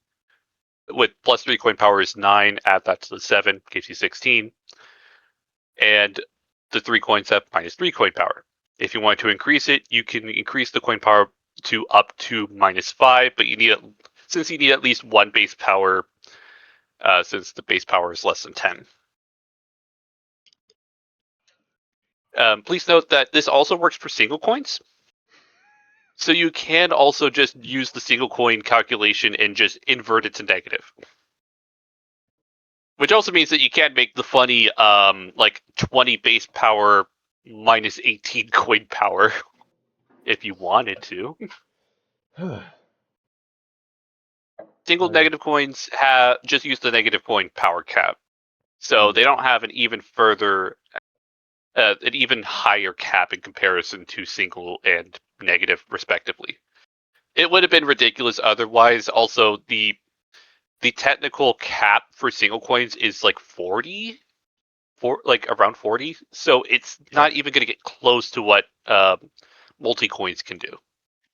with plus 3 coin power is 9. Add that to the 7, gives you 16. And the 3 coins have minus 3 coin power. If you want to increase it, you can increase the coin power to up to minus 5, but you need at least 1 base power, since the base power is less than 10. Please note that this also works for single coins. So you can also just use the single coin calculation and just invert it to negative. Which also means that you can make the funny, like 20 base power minus 18 coin power if you wanted to. Single negative coins just use the negative coin power cap. So they don't have an even higher cap in comparison to single and negative, respectively. It would have been ridiculous otherwise. Also, the technical cap for single coins is like 40, like around 40. So it's not even going to get close to what multi coins can do.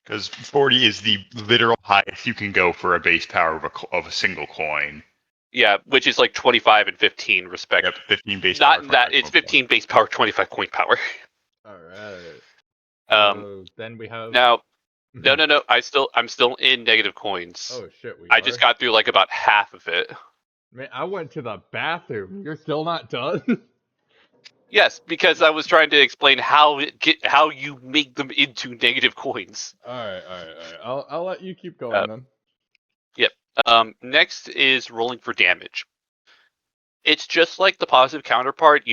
Because 40 is the literal highest you can go for a base power of a single coin. Yeah, which is like 25 and 15 respectively. Yep, 15 base power. Not that it's 15 base power, 25 coin power. Alright. So then we have now. No. I'm still in negative coins. Oh shit, I just got through like about half of it. Man, I went to the bathroom. You're still not done? Yes, because I was trying to explain how you make them into negative coins. Alright. I'll let you keep going then. Yep. Next is rolling for damage. It's just like the positive counterpart.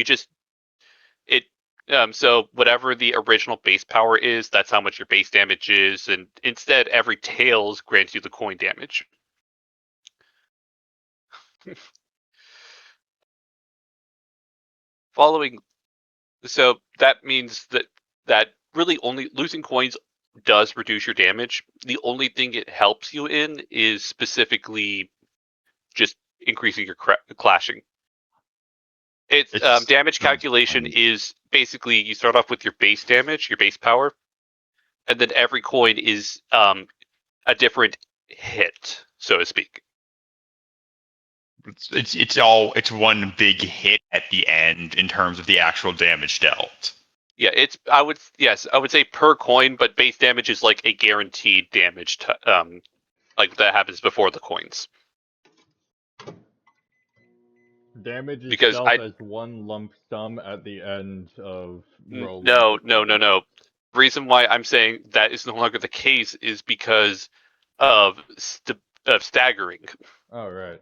So whatever the original base power is, that's how much your base damage is, and instead every tails grants you the coin damage. Following, so that means that really only losing coins does reduce your damage. The only thing it helps you in is specifically just increasing your clashing. It's damage calculation is basically you start off with your base damage, your base power, and then every coin is a different hit, so to speak. It's one big hit at the end in terms of the actual damage dealt. Yeah, I would say per coin, but base damage is like a guaranteed damage, like that happens before the coins. Damage is Because dealt as one lump sum at the end of rolling. No. The reason why I'm saying that is no longer the case is because of staggering. Oh, right.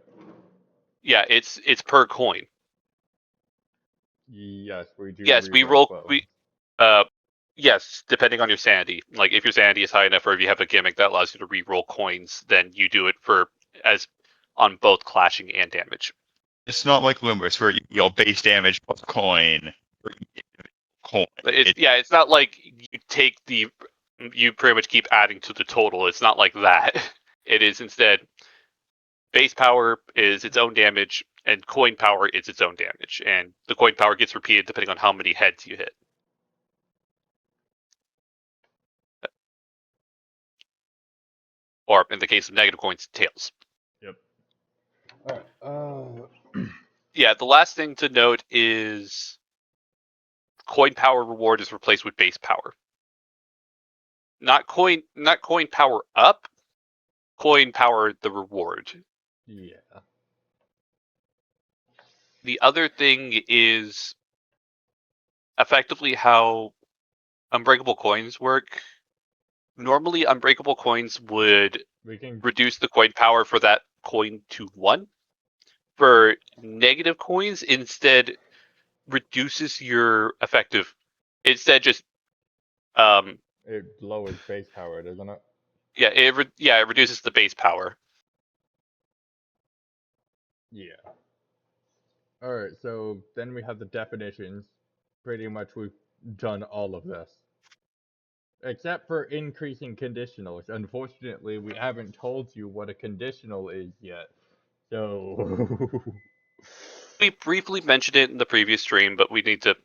Yeah, it's per coin. Yes, we do. Yes, we roll. Yes, depending on your sanity. Like if your sanity is high enough, or if you have a gimmick that allows you to re-roll coins, then you do it as on both clashing and damage. It's not like Lumbus where you base damage plus coin. It's not like you pretty much keep adding to the total. It's not like that. It is instead base power is its own damage, and coin power is its own damage, and the coin power gets repeated depending on how many heads you hit. Or in the case of negative coins, tails. Yep. Alright. Yeah, the last thing to note is coin power reward is replaced with base power. Not coin power up, coin power the reward. Yeah. The other thing is effectively how unbreakable coins work. Normally, unbreakable coins would reduce the coin power for that coin to 1. For negative coins, instead reduces your effective. Instead, just it lowers base power, doesn't it? Yeah, it reduces the base power. Yeah. Alright, so then we have the definitions. Pretty much we've done all of this. Except for increasing conditionals. Unfortunately, we haven't told you what a conditional is yet. So... We briefly mentioned it in the previous stream, but we need to...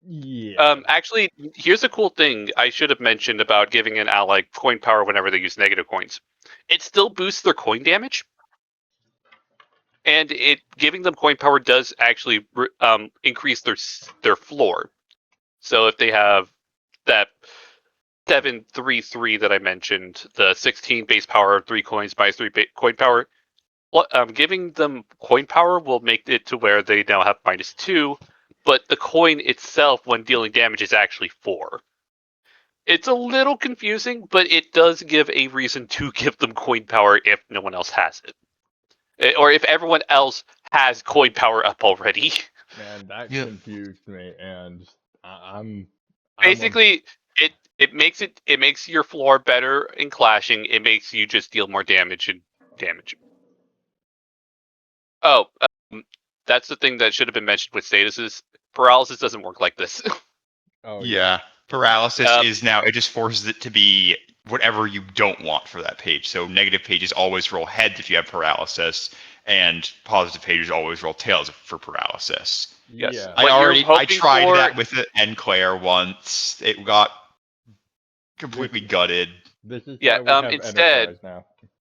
Yeah. Actually, here's a cool thing I should have mentioned about giving an ally coin power whenever they use negative coins. It still boosts their coin damage, and giving them coin power does actually increase their floor. So if they have that 7-3-3 that I mentioned, the 16 base power of 3 coins minus 3 coin power, giving them coin power will make it to where they now have -2, but the coin itself, when dealing damage, is actually 4. It's a little confusing, but it does give a reason to give them coin power if no one else has it. Or if everyone else has coin power up already. Man, that confused me, and I'm basically it makes your floor better in clashing. It makes you just deal more damage and damage. Oh, that's the thing that should have been mentioned with statuses. Paralysis doesn't work like this. Oh yeah. Paralysis is now, it just forces it to be whatever you don't want for that page. So negative pages always roll heads if you have paralysis, and positive pages always roll tails for paralysis. Yes. Yeah. I tried that with the Enclair once. It got completely gutted. This is why we have Energize now.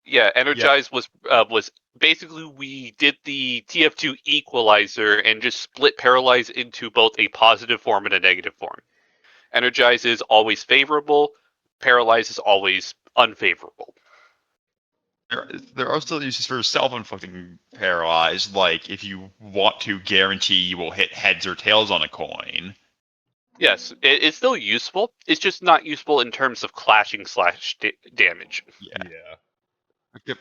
Yeah, Energize was basically we did the TF2 equalizer and just split Paralyze into both a positive form and a negative form. Energize is always favorable, Paralyze is always unfavorable. There are still uses for self-inflicting paralyze, like if you want to guarantee you will hit heads or tails on a coin. Yes, it's still useful. It's just not useful in terms of clashing / damage. Yeah. Yeah.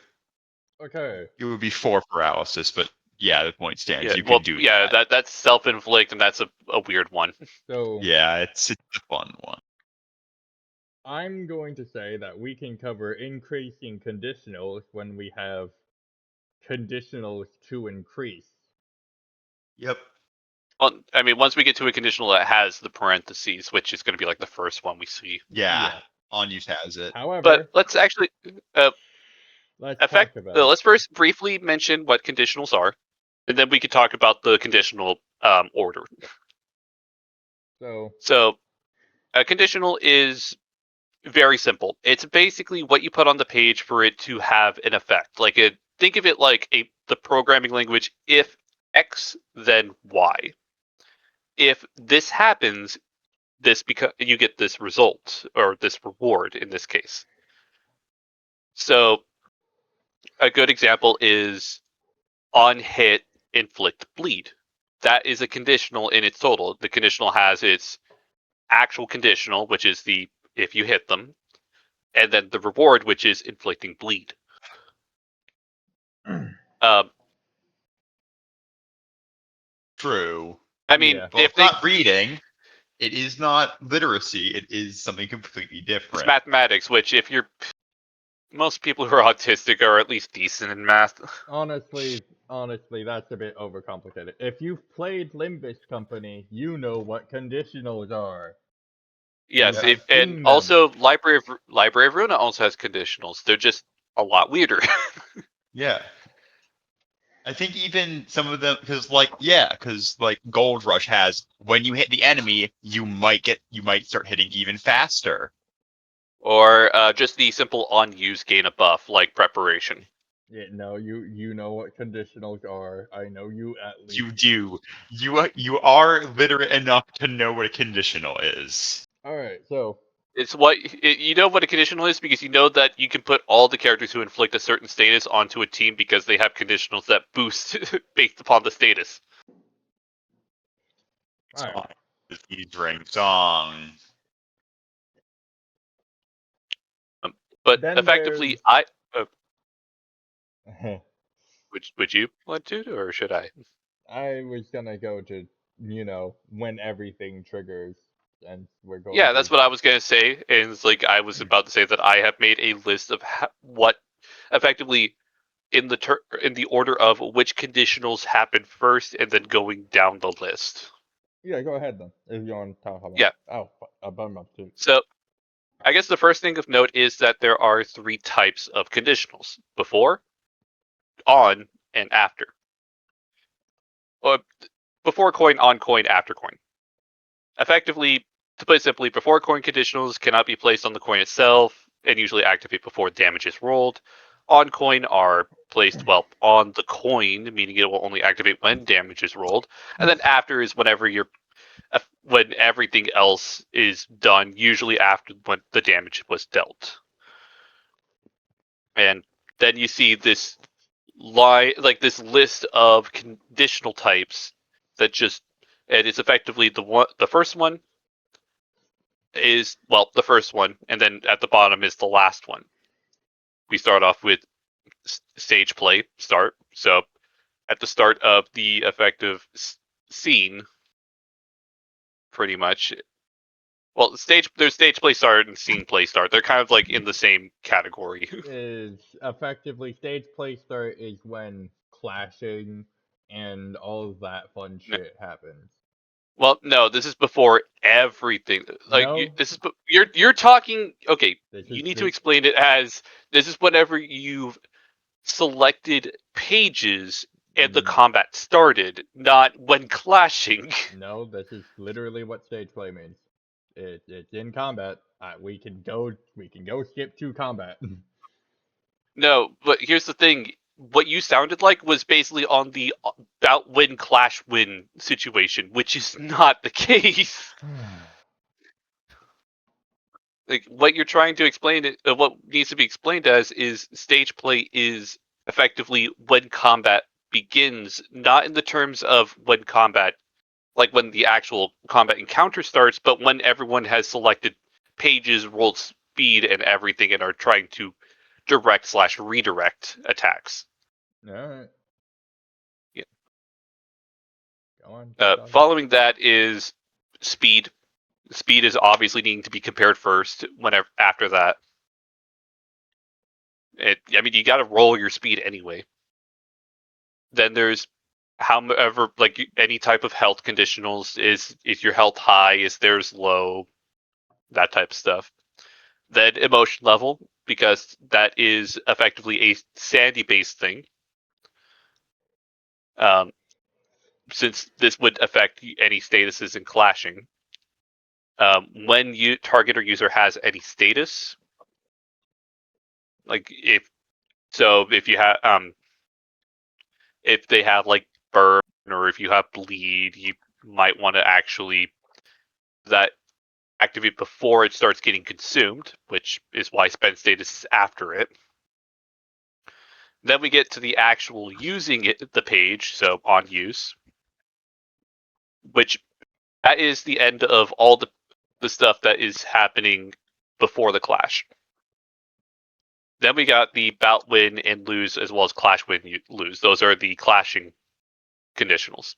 Okay. It would be 4 paralysis, but yeah, the point stands. Yeah, You well, can do yeah, that. that's self-inflict, and that's a weird one. So Yeah, it's a fun one. I'm going to say that we can cover increasing conditionals when we have conditionals to increase. Yep. Well, I mean, once we get to a conditional that has the parentheses, which is going to be like the first one we see. Yeah. Yeah. On use has it. However, But let's actually let's talk about it. let's first briefly mention what conditionals are, and then we can talk about the conditional order. So, a conditional is very simple. It's basically what you put on the page for it to have an effect. Like think of it like the programming language. If X, then Y. If this happens, you get this result or this reward in this case. So a good example is on hit, inflict, bleed. That is a conditional in its total. The conditional has its actual conditional, which is the if you hit them, and then the reward, which is inflicting bleed. True. I mean, Yeah. Well, if it's not reading. It is not literacy. It is something completely different. it's mathematics, which if you're most people who are autistic are at least decent in math. Honestly, that's a bit overcomplicated. If you've played Limbus Company, you know what conditionals are. Yes, I've seen and them. also Library of Ruina also has conditionals. They're just a lot weirder. Yeah. I think even some of them, because like Gold Rush has when you hit the enemy, you might start hitting even faster. Or just the simple on use gain a buff like preparation. Yeah, no, you know what conditionals are. I know you at least. You do. You are literate enough to know what a conditional is. All right, so It's you know what a conditional is because you know that you can put all the characters who inflict a certain status onto a team because they have conditionals that boost based upon the status. all right. He's ring song. But Then effectively, there's. would you want to, or should I? I was gonna go to when everything triggers, and we're going. Yeah, that's what I was gonna say. And it's like I was about to say that I have made a list of what effectively in the order of which conditionals happen first, and then going down the list. Yeah, go ahead then. If you want to talk about. Yeah. Oh, a bum up too. So I guess the first thing of note is that there are 3 types of conditionals: before, on, and after. Or before coin, on coin, after coin. Effectively, to put it simply, before coin conditionals cannot be placed on the coin itself and usually activate before damage is rolled. On coin are placed, on the coin, meaning it will only activate when damage is rolled. And then after is when everything else is done, usually after when the damage was dealt. And then you see this this list of conditional types that and it's effectively the first one is the first one, and then at the bottom is the last one. We start off with stage play start. So at the start of the effective scene, pretty much. Well, there's stage play start and scene play start. They're kind of like in the same category. Is effectively stage play start is when clashing and all of that fun shit happens. Well, no, this is before everything. Like No? you're talking. Okay, you need to This. explain it as this is whenever you've selected pages and the combat started, not when clashing. No, this is literally what stage play means. It's in combat. We can go skip to combat. No, but here's the thing. What you sounded like was basically on the about win clash win situation, which is not the case. like what you're trying to explain it, what needs to be explained as is stage play is effectively when combat begins, not in the terms of when combat, like when the actual combat encounter starts, but when everyone has selected pages, rolled speed, and everything, and are trying to direct/redirect attacks. Alright. Yeah. Go on. keep talking. Following that is speed. Speed is obviously needing to be compared first. Whenever after that, I mean, you got to roll your speed anyway. Then there's however, like any type of health conditionals. Is your health high? Is theirs low? That type of stuff. Then emotion level, because that is effectively a sanity-based thing. Since this would affect any statuses in clashing. When you target or user has any status, like if you have if they have like burn or if you have bleed, you might want to actually that activate before it starts getting consumed, which is why spend status is after it. Then we get to the actual using it, the page, so on use, which that is the end of all the stuff that is happening before the clash. Then we got the bout win and lose as well as clash win lose. Those are the clashing conditionals.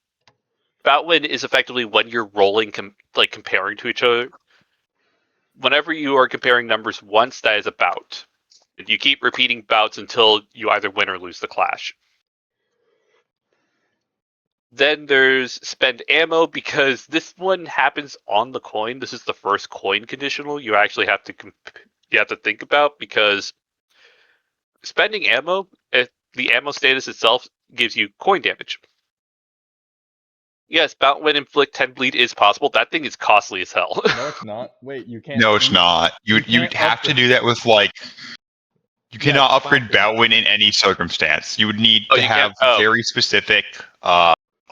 Bout win is effectively when you're rolling, comparing to each other. Whenever you are comparing numbers once, that is a bout. You keep repeating bouts until you either win or lose the clash. Then there's spend ammo, because this one happens on the coin. This is the first coin conditional you actually have to think about, because spending ammo, the ammo status itself gives you coin damage. Yes, bout win inflict 10 bleed is possible. That thing is costly as hell. No, it's not. Wait, you can't. No, it's not. You'd can't have to upgrade- do that with like. You Yeah, cannot upgrade clashing. Boutwin in any circumstance. You would need Oh, to you have can't? Oh. very specific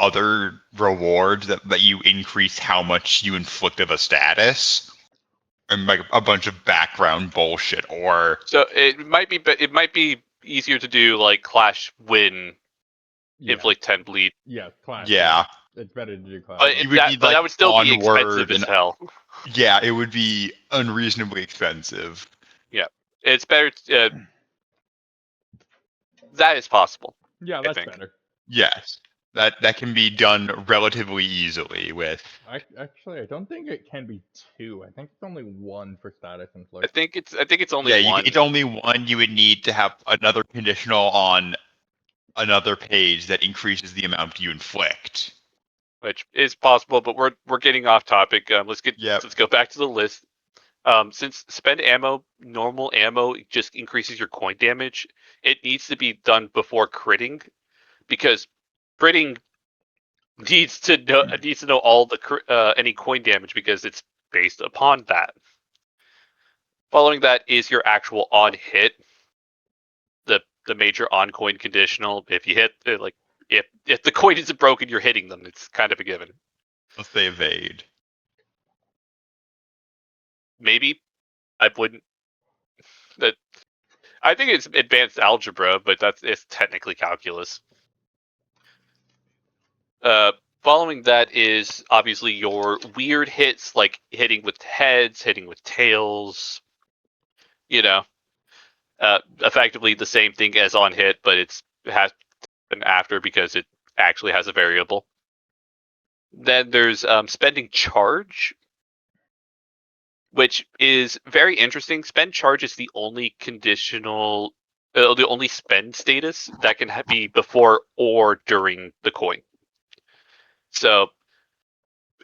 other rewards that you increase how much you inflict of a status, and like a bunch of background bullshit. Or So it might be easier to do like clash win, Yeah. inflict 10 bleed. Yeah, clash. yeah, It's better to do clash. But you would need like that would still be onward expensive as and hell. yeah, it would be unreasonably expensive. Yeah, it's better. That is possible. Yeah, I that's think. better. Yes, that can be done relatively easily with. Actually, I don't think it can be two. I think it's only one for status I inflict. think it's only one. It's only one. You would need to have another conditional on another page that increases the amount you inflict. Which is possible, but we're getting off topic. Let's go back to the list. Since spend ammo, normal ammo just increases your coin damage, it needs to be done before critting, because critting needs to know all the any coin damage, because it's based upon that. Following that is your actual on hit, the major on coin conditional. If you hit if the coin isn't broken, you're hitting them. It's kind of a given. Unless they evade. Maybe I wouldn't. That I think it's advanced algebra, but it's technically calculus. Following that is obviously your weird hits, like hitting with heads, hitting with tails. Effectively the same thing as on hit, but it has an after because it actually has a variable. Then there's spending charge, which is very interesting. Spend charge is the only conditional, the only spend status that can be before or during the coin. So,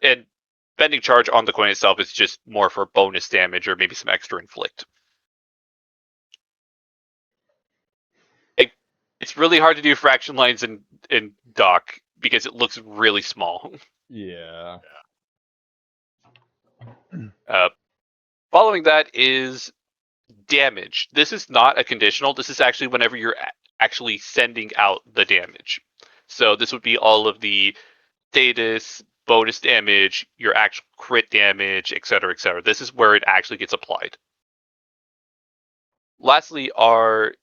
and spending charge on the coin itself is just more for bonus damage or maybe some extra inflict. It's really hard to do fraction lines in Doc because it looks really small. Yeah. Following that is damage. This is not a conditional. This is actually whenever you're actually sending out the damage. So this would be all of the status, bonus damage, your actual crit damage, etc., etc. This is where it actually gets applied. Lastly are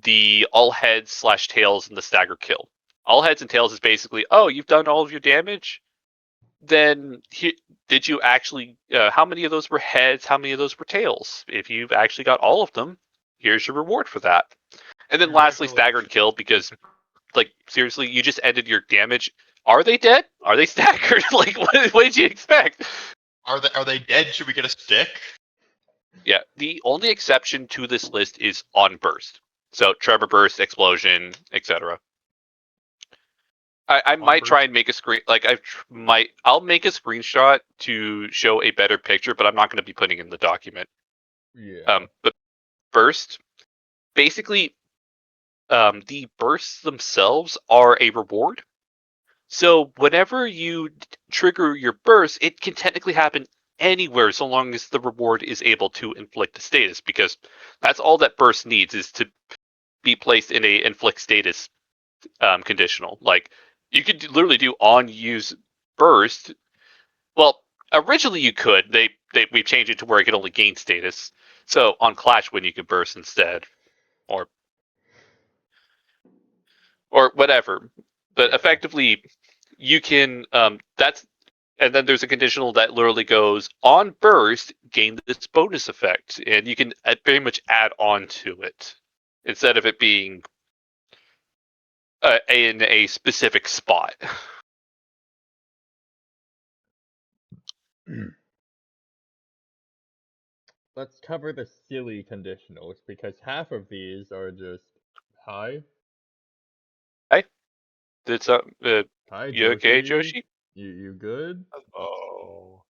the all heads / tails and the stagger kill. All heads and tails is basically, oh, you've done all of your damage. Then did you actually? How many of those were heads? How many of those were tails? If you've actually got all of them, here's your reward for that. And then lastly, stagger and kill, because like seriously, you just ended your damage. Are they dead? Are they staggered? Like what did you expect? Are they dead? Should we get a stick? Yeah, the only exception to this list is on burst. So tremor burst, explosion, etc. I might try and make a screen, like I'll make a screenshot to show a better picture, but I'm not going to be putting in the document. Yeah. But burst, basically, the bursts themselves are a reward. So whenever you trigger your burst, it can technically happen anywhere so long as the reward is able to inflict a status, because that's all that burst needs, is to be placed in a inflict status conditional. Like you could literally do on use burst. Well, originally you could. We've changed it to where it could only gain status. So on Clash Win you could burst instead, or whatever. But Yeah. effectively, you can. That's and then there's a conditional that literally goes on burst, gain this bonus effect, and you can very much add on to it instead of it being in a specific spot. Let's cover the silly conditionals, because half of these are just hi. Hey, did some? Hi, You okay, Joshi. Joshi? You good? Oh.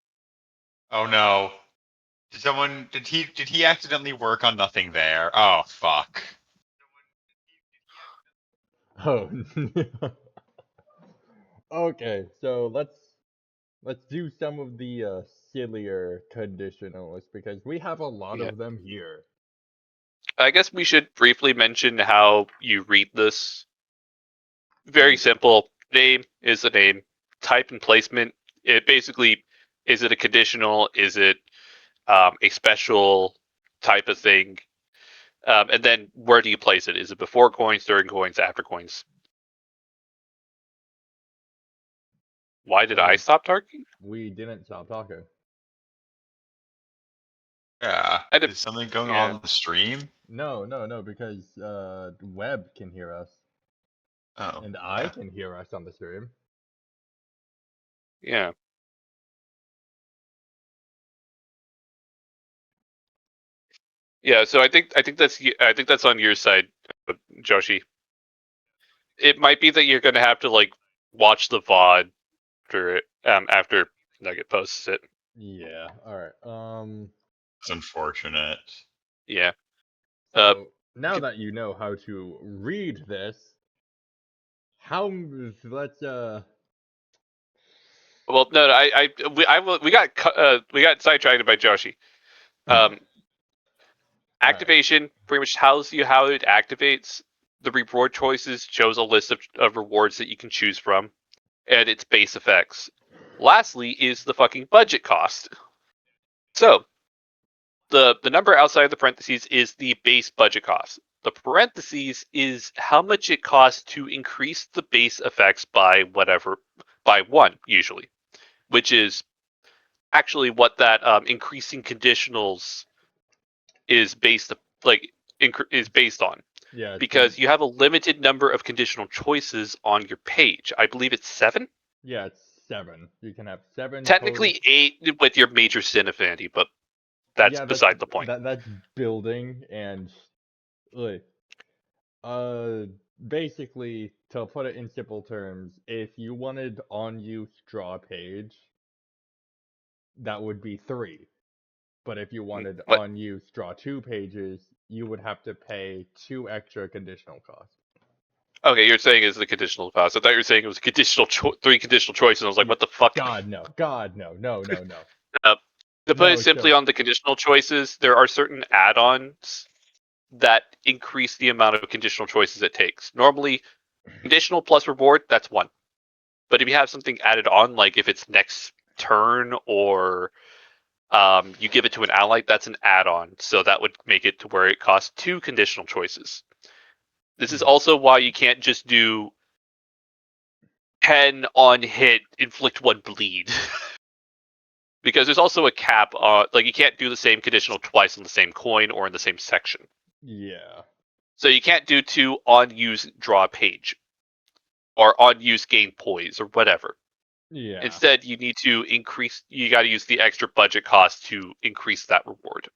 Oh no. Did he accidentally work on nothing there? Oh fuck. Oh. Okay, so let's do some of the sillier conditionals, because we have a lot Yeah. of them here. I guess we should briefly mention how you read this. Very Yeah. simple. Name is a name. Type and placement. It basically, is it a conditional? Is it a special type of thing? And then where do you place it? Is it before coins, during coins, after coins? Why did I stop talking? We didn't stop talking. Yeah. I did, Is something going on yeah, in the stream? No, because Web can hear us, Oh. and I Yeah. can hear us on the stream. yeah. Yeah, so I think that's on your side, Joshi. It might be that you're gonna have to like watch the VOD after Nugget posts it. Yeah. All right. It's unfortunate. Yeah. So now that you know how to read this, let's Well, no, we got sidetracked by Joshi. Alright. Activation pretty much tells you how it activates. The reward choices shows a list of rewards that you can choose from, and its base effects. Lastly is the fucking budget cost. So the number outside of the parentheses is the base budget cost. The parentheses is how much it costs to increase the base effects by one usually, which is actually what that increasing conditionals is based is based on, Yeah, because you have a limited number of conditional choices on your page. I believe it's 7. yeah, it's 7. You can have 7 total. Technically 8 with your major sin affinity, but that's Yeah, beside the point. that's building, and like uh basically, to put it in simple terms, if you wanted on use draw page, that would be 3. But if you wanted What? on use draw 2 pages, you would have to pay 2 extra conditional costs. Okay, you're saying it's the conditional cost. I thought you were saying it was a conditional 3 conditional choices. And I was like, what the fuck? God no, no. To put it No, simply, so on the conditional choices, there are certain add-ons that increase the amount of conditional choices it takes. Normally, conditional plus reward, that's 1. But if you have something added on, like if it's next turn or you give it to an ally, that's an add-on, so that would make it to where it costs 2 conditional choices. This is also why you can't just do 10 on hit, inflict 1 bleed. Because there's also a cap on, like, you can't do the same conditional twice on the same coin or in the same section. Yeah. So you can't do 2 on use draw a page, or on use gain poise, or whatever. Yeah. Instead, you need to increase, you gotta use the extra budget cost to increase that reward.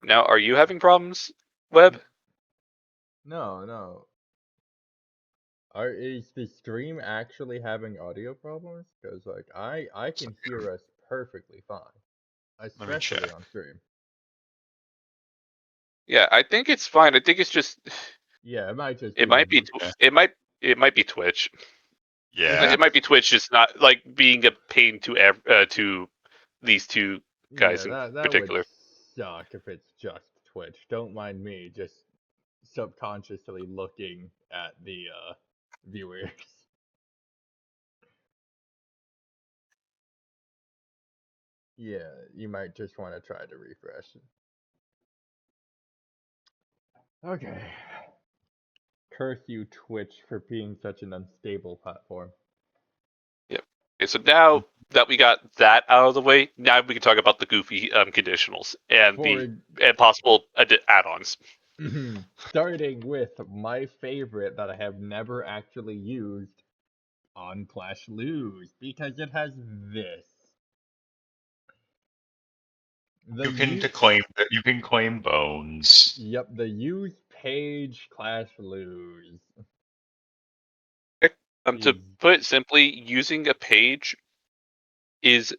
Now, are you having problems, Webb? No. Is the stream actually having audio problems? Because like I can hear us perfectly fine, Let me especially check. on stream. Yeah, I think it's fine. I think it's just, Yeah, it might just it might be, Yeah. it might be Twitch. Yeah. It might be Twitch, just not like being a pain to these two guys in that would particular. suck if it's just Twitch. Don't mind me, just subconsciously looking at the viewers. Yeah, you might just want to try to refresh. Okay. Curse you, Twitch, for being such an unstable platform. Yep. Okay, so now that we got that out of the way, now we can talk about the goofy conditionals and For and possible add-ons. starting with my favorite that I have never actually used on Clash Lose, because it has this. You can claim bones. Yep, the use page Clash Lose. To Is put it simply, using a page is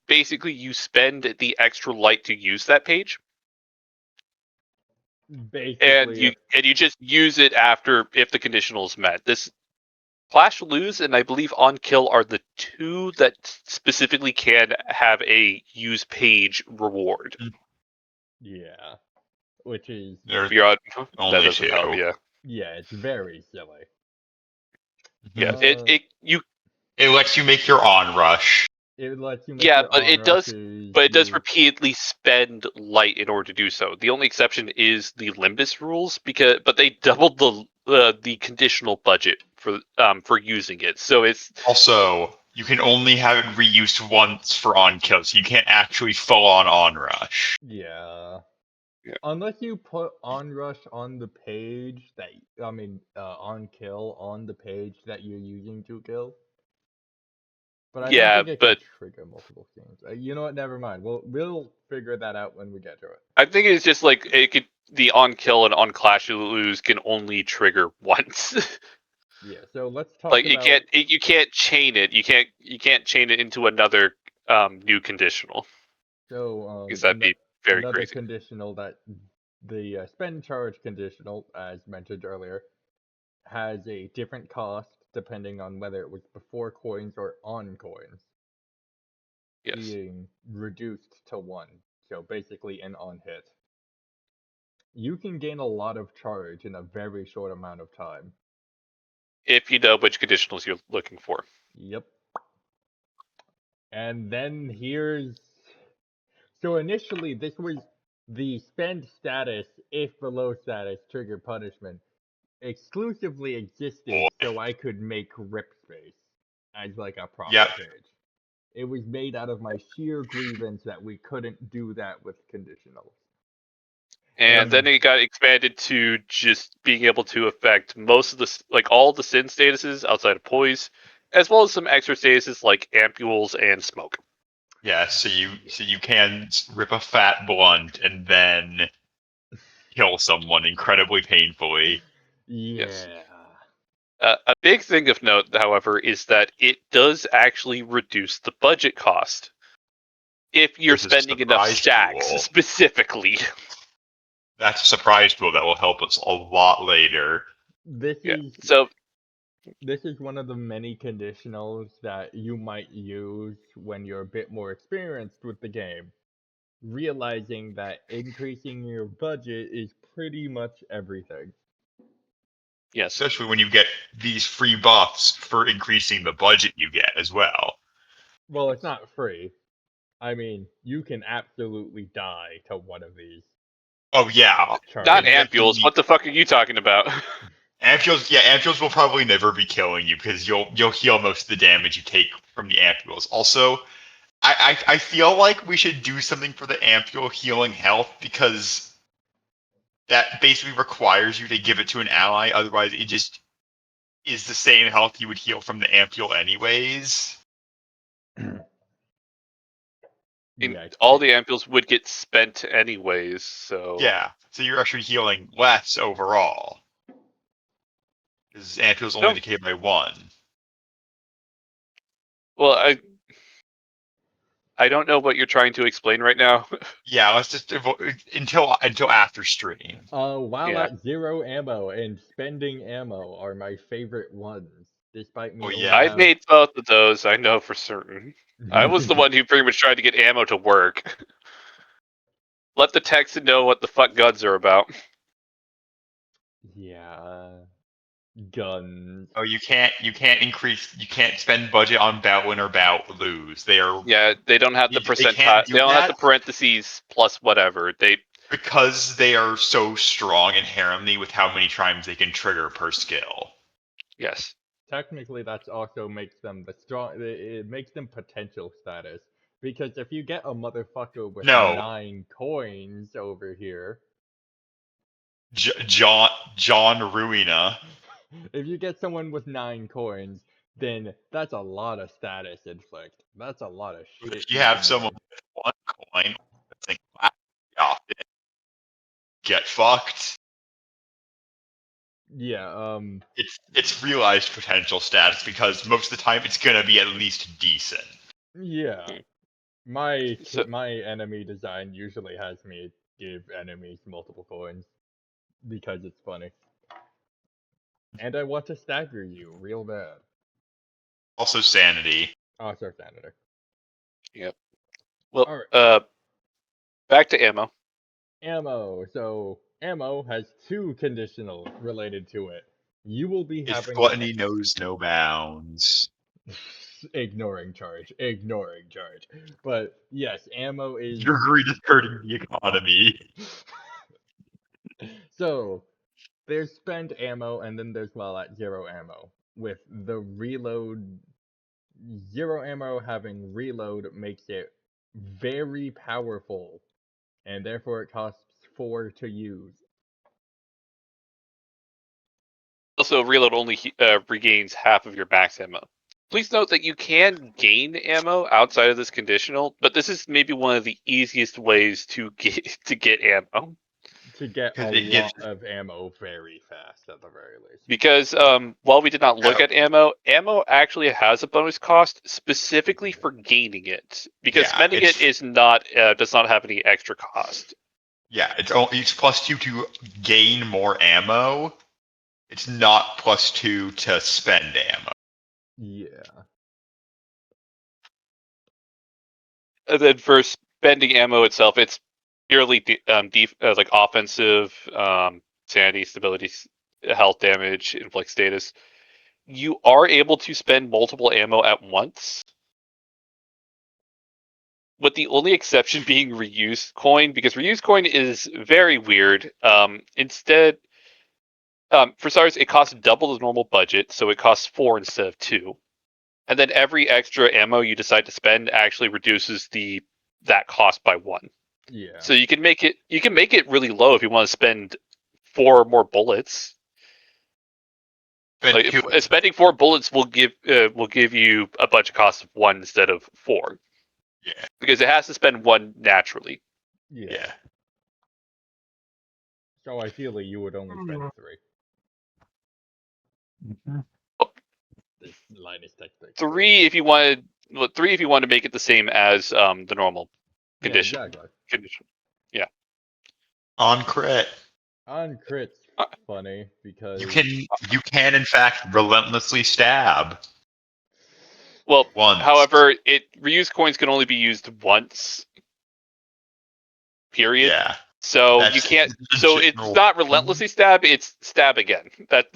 basically you spend the extra light to use that page, and basically you just use it after if the conditional is met. This Clash Lose and I believe On Kill are the 2 that specifically can have a use page reward. yeah, which is There's Beyond that only doesn't 2. help, yeah. yeah, it's very silly. Yeah, It lets you make your onrush. It lets you make yeah, your onrushes. but it does repeatedly spend light in order to do so. The only exception is the Limbus rules, but they doubled the conditional budget for using it. So it's Also, you can only have it reused once for on kill, so you can't actually full on onrush. Yeah. Yeah. Unless you put onrush on the page that on kill on the page that you're using to kill. But I don't yeah, think it can but trigger multiple scenes. You know what? Never mind. We'll figure that out when we get to it. I think it's just like the on kill and on Clash you lose can only trigger once. Yeah. So let's talk Like about. you can't chain it. You can't chain it into another new conditional. So Because that'd be very another crazy. conditional that the spend charge conditional, as mentioned earlier, has a different cost depending on whether it was before coins or on coins, Yes. being reduced to 1. So basically an on hit. You can gain a lot of charge in a very short amount of time. If you know which conditionals you're looking for. Yep. And then here's. So initially, this was the spend status, if below status, trigger punishment, exclusively existed so I could make rip space as like a proper Yep. page. It was made out of my sheer grievance that we couldn't do that with conditionals. And then it got expanded to just being able to affect most of the, like all the sin statuses outside of poise, as well as some extra statuses like ampules and smoke. Yeah, so you can rip a fat blunt and then kill someone incredibly painfully. Yeah. Yes. A big thing of note, however, is that it does actually reduce the budget cost if you're There's a spending enough surprise stacks tool. specifically. That's a surprise tool that will help us a lot later. This Yeah. is So this is one of the many conditionals that you might use when you're a bit more experienced with the game, realizing that increasing your budget is pretty much everything. Yes. Especially when you get these free buffs for increasing the budget you get as well. Well, it's not free. I mean, you can absolutely die to one of these. Oh yeah, Not charges. ampules. What the fuck are you talking about? ampules will probably never be killing you because you'll heal most of the damage you take from the ampules. Also, I feel like we should do something for the ampule healing health because that basically requires you to give it to an ally. Otherwise, it just is the same health you would heal from the ampule anyways. Yeah, All the ampules would get spent anyways, so Yeah, so you're actually healing less overall. Because ampules only No. decay by 1. Well, I don't know what you're trying to explain right now. Yeah, let's just until after stream. while Yeah. at 0 ammo and spending ammo are my favorite ones, despite me Oh, only yeah. I've made both of those, I know for certain. I was the one who pretty much tried to get ammo to work. Let the Texan know what the fuck guns are about. Yeah, guns. Oh, you can't spend budget on bout win or bout lose. They are Yeah, they don't have the they can't percentile. do They don't have that the parentheses plus whatever. They because they are so strong inherently with how many times they can trigger per skill. yes. Technically, that also makes them the strong. It makes them potential status because if you get a motherfucker with No, 9 coins over here, John Ruina. if you get someone with 9 coins, then that's a lot of status inflict. That's a lot of shit. If you have can someone do. with 1 coin, think often get fucked. Yeah. It's realized potential status because most of the time it's gonna be at least decent. Yeah. Hmm. My So my enemy design usually has me give enemies multiple coins because it's funny. And I want to stagger you real bad. Also sanity. Also, Senator. yep. Well, Alright. back to ammo. Ammo. So, ammo has 2 conditional related to it. You will be Its having. gluttony knows no bounds. Ignoring charge. Ignoring charge. But, yes, ammo is. Your greed is hurting the economy. So, there's spend ammo, and then there's while at 0 ammo. With the reload. 0 ammo having reload makes it very powerful, and therefore it costs 4 to use. Also, reload only regains half of your max ammo. Please note that you can gain ammo outside of this conditional, but this is maybe one of the easiest ways to get ammo. To get a Because it gives lot of ammo very fast, at the very least. Because while we did not look at ammo actually has a bonus cost specifically for gaining it. Because Yeah, spending it is not does not have any extra cost. yeah, it's +2 to gain more ammo. It's not +2 to spend ammo. Yeah. And then for spending ammo itself, it's purely like offensive, sanity, stability, health damage, inflict status. You are able to spend multiple ammo at once, with the only exception being reuse coin, because reuse coin is very weird. Instead, for starters, it costs double the normal budget, so it costs 4 instead of 2. And then every extra ammo you decide to spend actually reduces that cost by 1. Yeah. So you can make it really low if you want to spend 4 more bullets. Like, spending 4 bullets will give you a budget cost of 1 instead of 4. Yeah. Because it has to spend 1 naturally. Yeah. So ideally, you would only spend 3. This line is technically 3 if you wanted. Well, 3 if you want to make it the same as the normal condition. Yeah, exactly. Condition. Yeah. On crit. On crit's funny because You can in fact relentlessly stab. Well, Once. however, reuse coins can only be used once. Period. Yeah. So That's you can't. the So it's general not rule. relentlessly stab. It's stab again. That.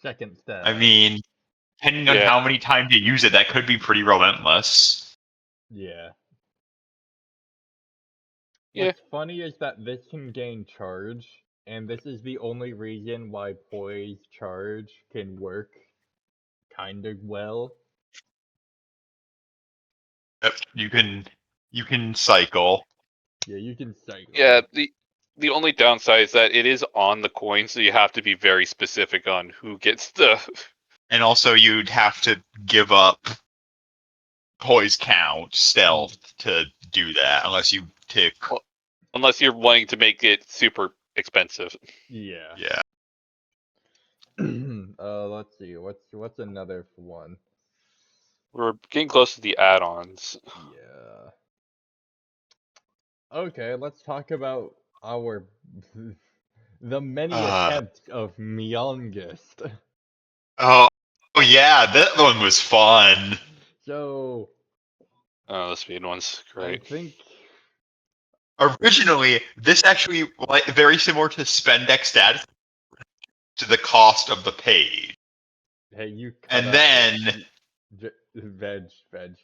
Second stab. I mean, depending on Yeah. how many times you use it, that could be pretty relentless. Yeah. Yeah. What's funny is that this can gain charge, and this is the only reason why Poise charge can work kind of well. Yep, you can cycle. Yeah, you can cycle. Yeah. The only downside is that it is on the coin, so you have to be very specific on who gets the. And also you'd have to give up poise count, stealth to do that, unless you tick. Well, unless you're wanting to make it super expensive. Yeah. Yeah. Let's see. What's another one? We're getting close to the add-ons. Yeah. Okay, let's talk about our the many attempts of Myongest. Oh, oh yeah, that one was fun. So Oh, the speed one's I great. think Originally, this actually like very similar to Spendex status to the cost of the page. hey, you cut And out then veg,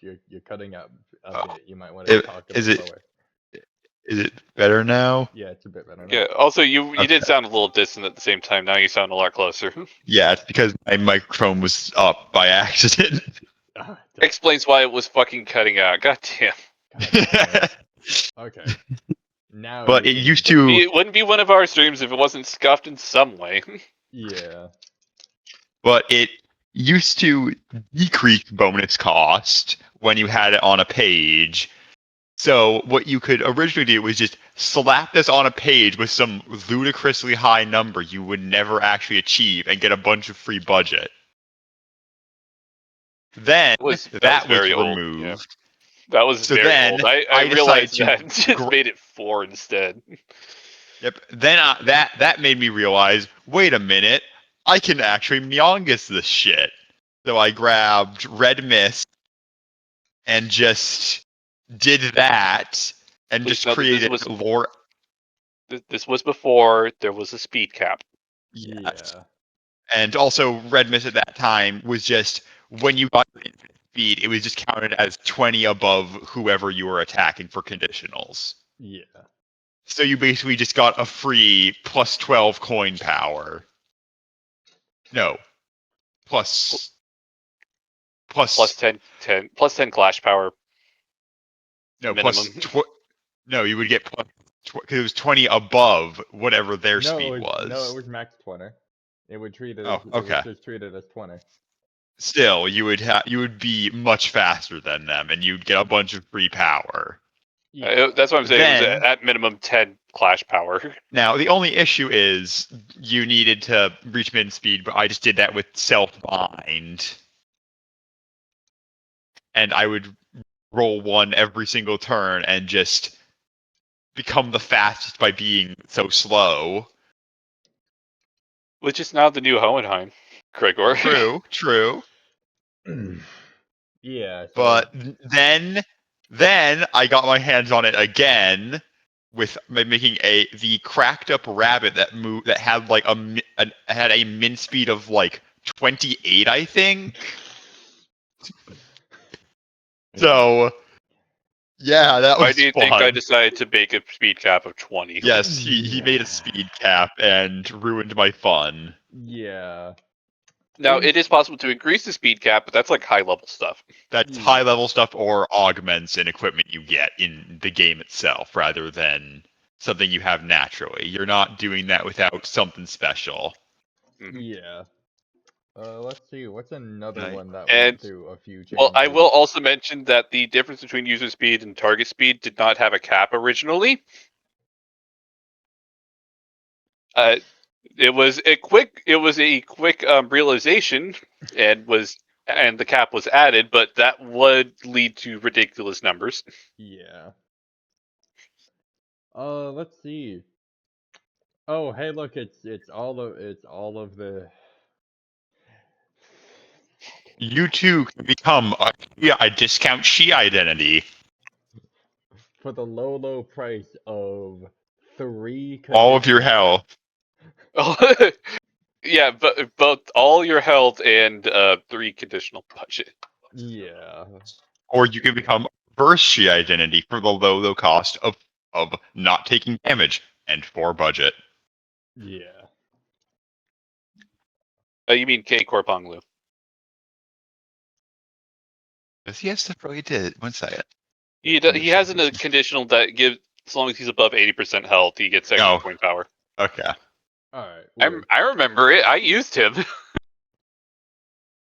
you're cutting out a Oh, bit. You might want to talk a is bit it lower. is it better now? Yeah, it's a bit better now. Yeah. Also, you Okay. did sound a little distant at the same time. Now you sound a lot closer. Yeah, it's because my microphone was up by accident. Ah, Explains why it was fucking cutting out. God damn. God damn it. Okay. Now But you it can- used to It wouldn't be one of our streams if it wasn't scuffed in some way. Yeah. decrease bonus cost when you had it on a page. So what you could originally do was just slap this on a page with some ludicrously high number you would never actually achieve and get a bunch of free budget. Then That was that was very old. removed. Yeah. That was So very then old. I I decided realized to that and just made it 4 instead. Yep. Then that made me realize, wait a minute, I can actually Myongus this shit. So I grabbed Red Mist and just did that and Please just note that this created was lore. this was before there was a speed cap. Yes. Yeah. And also Red Mist at that time was just when you got infinite speed, it was just counted as 20 above whoever you were attacking for conditionals. Yeah. So you basically just got a free plus 12 coin power. No. Plus Plus 10 clash power no minimum. no, you would get plus because it was 20 above whatever their speed was. No, it was max 20. It would treat it Oh, as okay. it was just treated as 20. Still, you would be much faster than them, and you'd get a bunch of free power. Yeah. That's what I'm saying. It Then- was at minimum 10 clash power. Now, the only issue is you needed to reach min speed, but I just did that with self bind, and I would roll one every single turn and just become the fastest by being so slow. Which is now the new Hohenheim, Gregor. True. Yeah. So, But then I got my hands on it again with making the cracked up rabbit that had like had a min speed of like 28, I think. So yeah, that Why was do you fun. think I decided to make a speed cap of 20? Yes, he made a speed cap and ruined my fun. yeah. Now, it is possible to increase the speed cap, but that's like high level stuff. That's Yeah. high level stuff or augments and equipment you get in the game itself rather than something you have naturally. You're not doing that without something special. Yeah. Let's see. What's another Right. one that And- went through a few changes? Well, I will also mention that the difference between user speed and target speed did not have a cap originally. It was a quick realization, and the cap was added, but that would lead to ridiculous numbers. Yeah. Let's see. Oh, hey, look, it's all of the. You too can become a discount she identity. for the low price of 3 All of your conditional. health. Yeah, but both all your health and 3 conditional budget. Yeah. Or you can become Burst Identity for the low cost of not taking damage and 4 budget. Yeah. You mean K Korponglu? Does he have stuff related? One second. He has a conditional that gives, as long as he's above 80% health, he gets extra Oh. coin power. Okay. Alright. I remember it. I used him.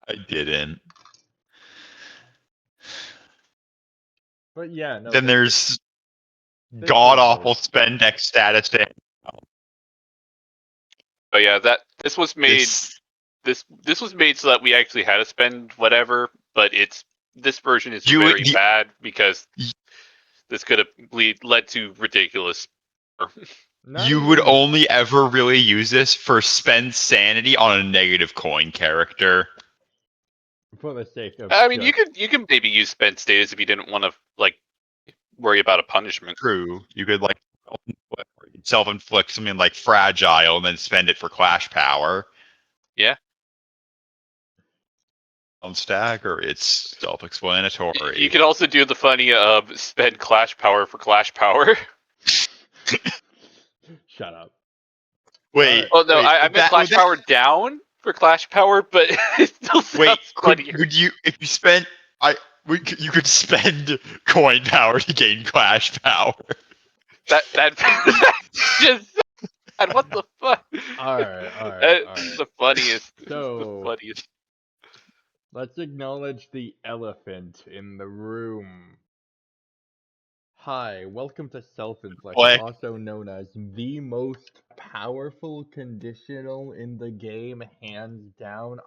I didn't. But yeah, no. Then there's this god is awful good. spend X status. But yeah, this was made. This was made so that we actually had to spend whatever. But this version is very bad because this could have led to ridiculous. You would only ever really use this for spend sanity on a negative coin character. For the sake of. I mean, you can maybe use spend status if you didn't want to worry about a punishment. True. You could self-inflict something like fragile and then spend it for clash power. Yeah. On stagger, it's self-explanatory. You could also do the funny of spend clash power for clash power. Shut up. Wait. Oh no, wait, I meant clash power down for clash power, but it still sounds funnier. Could you, if you spent, you could spend coin power to gain clash power. That just. And what the fuck? Alright. That's the funniest. So, the funniest. Let's acknowledge the elephant in the room. Hi, welcome to Self-Inflict, also known as the most powerful conditional in the game, hands down.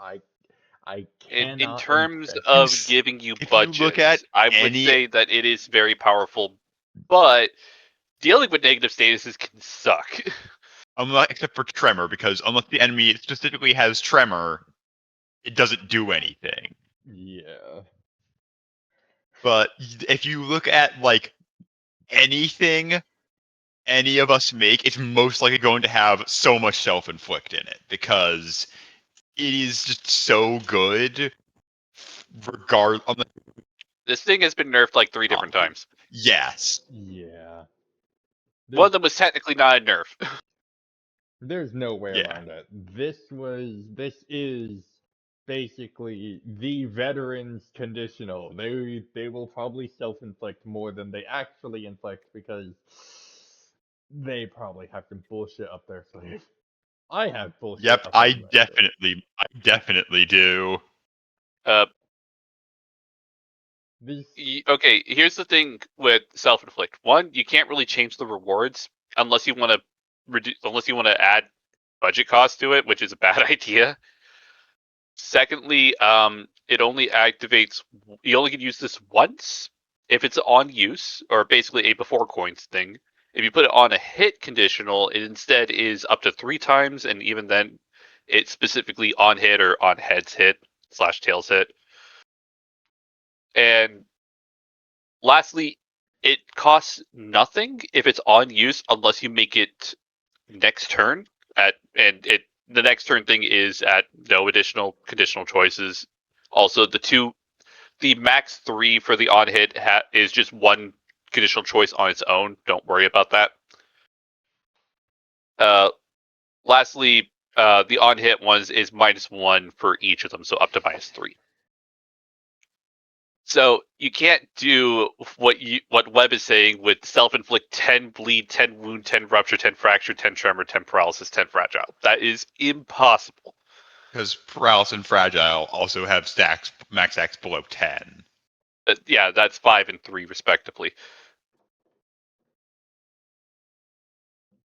I cannot. In terms of giving you budgets, I would say that it is very powerful, but dealing with negative statuses can suck. Except for Tremor, because unless the enemy specifically has Tremor, it doesn't do anything. Yeah. But if you look at anything any of us make, it's most likely going to have so much self-inflict in it because it is just so good. This thing has been nerfed 3 different times. Yes. Yeah. One of them was technically not a nerf. There's no way around it. This is basically the veterans conditional. They will probably self-inflict more than they actually inflict because they probably have some bullshit up their sleeve. I have bullshit. Yep, I definitely do. Okay, here's the thing with self-inflict. One, you can't really change the rewards unless you want to add budget cost to it, which is a bad idea. Secondly, it only activates. You only can use this once if it's on use, or basically a before coins thing. If you put it on a hit conditional, it instead is up to 3 times, and even then, it's specifically on hit or on heads hit / tails hit. And lastly, it costs nothing if it's on use unless you make it next turn the next turn thing is at no additional conditional choices. Also, the max 3 for the on hit is just 1 conditional choice on its own. Don't worry about that. Lastly, the on hit ones is -1 for each of them, so up to -3. So you can't do what Webb is saying with self-inflict 10 bleed, 10 wound, 10 rupture, 10 fracture, 10 tremor, 10 paralysis, 10 fragile. That is impossible. Because paralysis and fragile also have stacks max X below 10. Yeah, that's 5 and 3 respectively.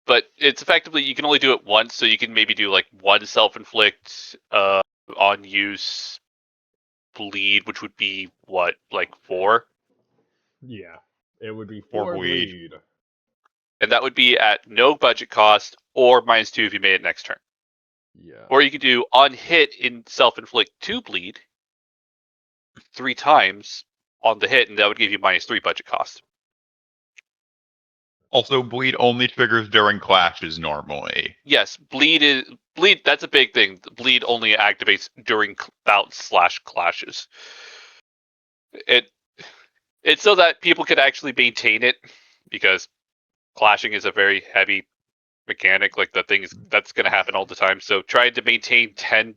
But it's effectively you can only do it once, so you can maybe do 1 self-inflict on use bleed, which would be what, 4? Yeah, it would be 4 bleed. And that would be at no budget cost or -2 if you made it next turn. Yeah. Or you could do on hit in self-inflict 2 bleed 3 times on the hit, and that would give you -3 budget cost. Also, bleed only triggers during clashes normally. Yes, bleed. That's a big thing. Bleed only activates during bouts/clashes. It's so that people could actually maintain it, because clashing is a very heavy mechanic. Like, that's going to happen all the time. So trying to maintain 10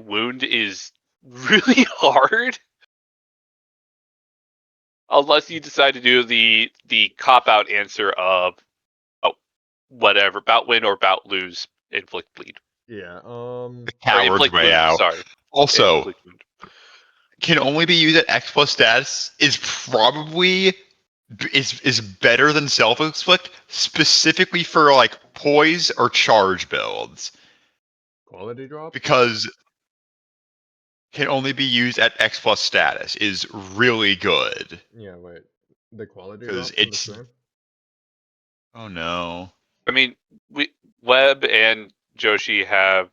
wound is really hard. Unless you decide to do the cop out answer of, oh, whatever, bout win or bout lose, inflict bleed. Yeah. The Or coward's inflict way wound, out. sorry. Also, Inflict wound. can only be used at X plus status is probably is better than self inflict, specifically for like poise or charge builds, Quality drop? because can only be used at X plus status is really good. Yeah, wait. The quality Because drop from the it's stream? oh no. I mean, Webb and Joshi have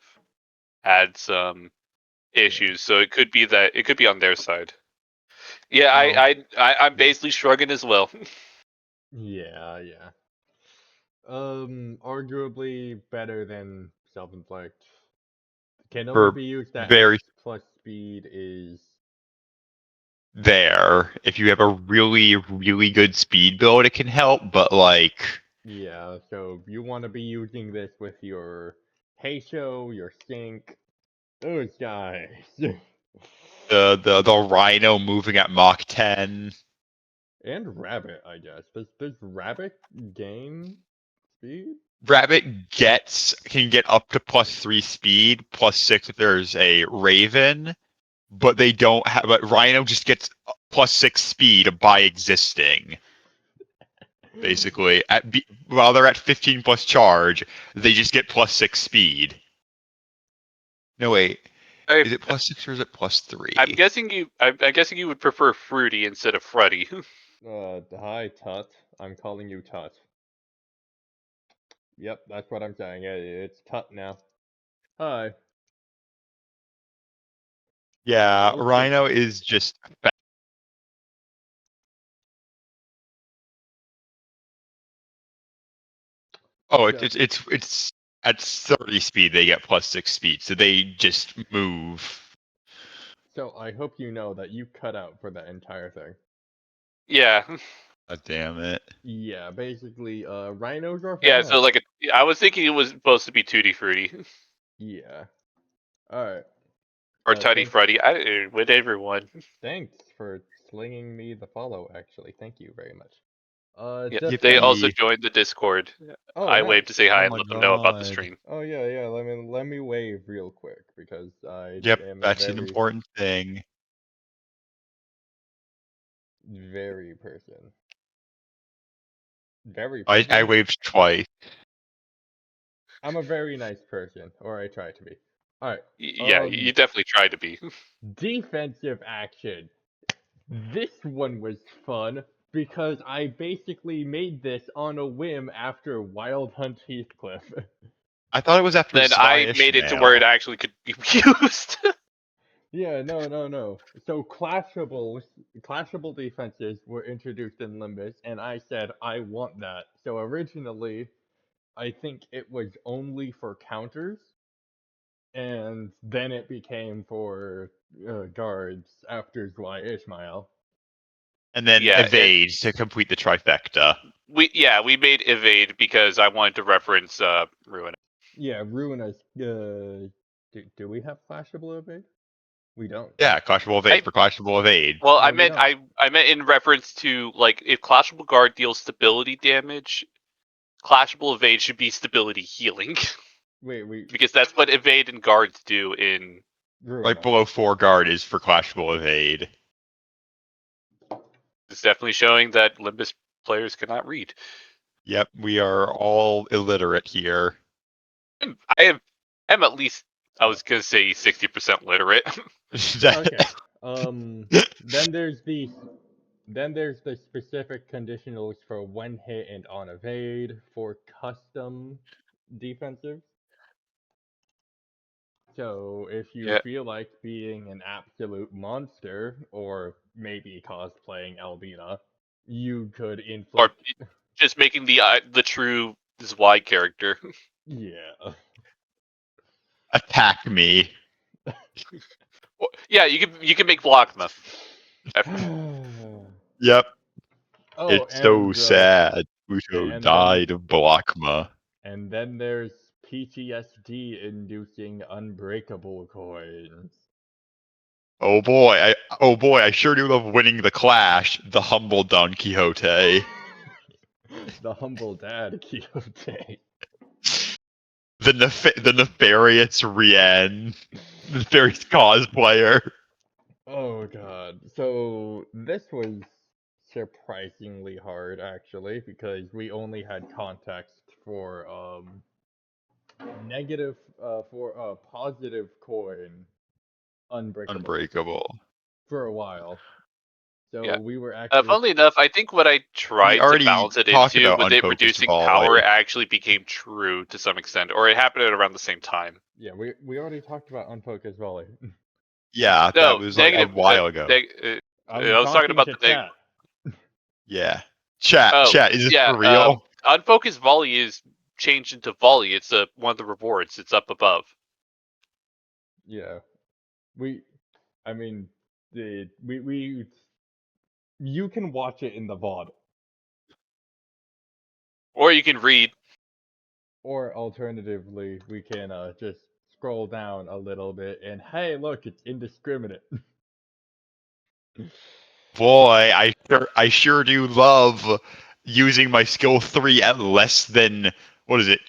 had some issues, so it could be on their side. Yeah, I'm basically shrugging as well. Yeah, yeah. Arguably better than self-inflict. Can only For be used at X very plus speed is... there. If you have a really, really good speed build, it can help, but like Yeah, so you want to be using this with your Heisho, your Sync, those guys. the Rhino moving at Mach 10. And Rabbit, I guess. Does Rabbit gain speed? Rabbit can get up to +3 speed, +6 if there's a Raven, but they don't have. But Rhino just gets +6 speed by existing. Basically, while they're at 15 plus charge, they just get +6 speed. No wait, is it +6 or is it +3? I'm guessing you would prefer Fruity instead of Fruddy. Hi, Tut. I'm calling you Tut. Yep, that's what I'm saying. It's Tut now. Hi. Yeah, What's the... Rhino is just. Oh, So, it's at 30 speed they get +6 speed, so they just move. so I hope you know that you cut out for that entire thing. Yeah. God damn it. Yeah, basically, rhinos are Yeah, fast. so I was thinking it was supposed to be Tutti Frutti. Yeah. Alright. Or Tutti Thanks, Frutti. With everyone. thanks for slinging me the follow, actually. Thank you very much. Yeah, they Defense... also Yippee. joined the Discord. Oh, I nice. waved to say hi Oh and my let them know about the god. stream. Oh, yeah, yeah, let me wave real quick, because I Yep, am a that's an very, important thing. very person. Very I person? waved twice. I'm a very nice person, or I try to be. Alright, Yeah, you definitely tried to be. defensive action. This one was fun, because I basically made this on a whim after Wild Hunt Heathcliff. I thought it was after Then Sly I made it to where it Ishmael. actually could be used. Yeah, no. So clashable defenses were introduced in Limbus, and I said I want that. So originally, I think it was only for counters, and then it became for guards after Sly Ishmael. And then Yeah, evade to complete the trifecta. we made evade because I wanted to reference Ruina. Yeah, Ruina's. Do we have clashable evade? We don't. Yeah, clashable evade for clashable evade. Well, No, we don't. I meant in reference to, like, if Clashable Guard deals stability damage, Clashable Evade should be stability healing. Wait, Because that's what Evade and Guards do in... Ruina. Right below 4 guard is for clashable evade. It's definitely showing that Limbus players cannot read. Yep, we are all illiterate here. I'm at least, I was gonna say 60% literate. Okay. Then there's the specific conditionals for one hit and on evade for custom defensives. So if you Yeah. feel like being an absolute monster, or maybe cosplaying Albina, you could Or inflict. just making the true Zwei character. Yeah. Attack me. Yeah, you can make Blockma. Yep. Oh, It's so sad. Uso and died of Blockma. then there's PTSD inducing unbreakable coins. Oh boy, I sure do love winning the clash. The humble Don Quixote. The humble dad Quixote. The nefarious Rien. The nefarious cosplayer. Oh god. So this was surprisingly hard actually because we only had context for negative for positive coin unbreakable Unbreakable. for a while. So Yeah. we were actually Funnily enough, I think what I We tried to already balance it talked into about with it unfocused reducing ball. power actually became true to some extent, or it happened at around the same time. yeah, we already talked about unfocused volley. Yeah, that No, was like a negative. while ago. I'm I was talking talking about to the chat. Yeah. Chat, Oh, chat, is this yeah. for real? Unfocused volley is changed into volley. It's one of the rewards. It's up above. Yeah. I mean we you can watch it in the VOD. Or you can read. Or alternatively, we can just scroll down a little bit and hey, look, it's indiscriminate. Boy, I sure do love using my skill 3 at less than, what is it,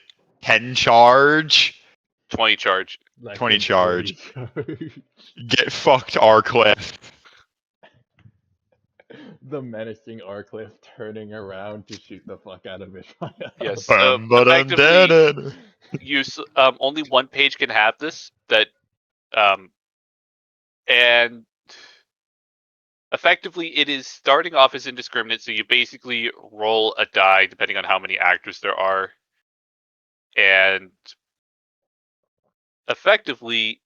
10 charge? 20 charge. Less 20 than 20 charge. charge. Get fucked, Arcliff. The menacing Arcliff turning around to shoot the fuck out of it. Yes. Bum, ba-dum, Effectively, da-da. only one page can have this. And effectively, it is starting off as indiscriminate. So you basically roll a die depending on how many actors there are, and effectively,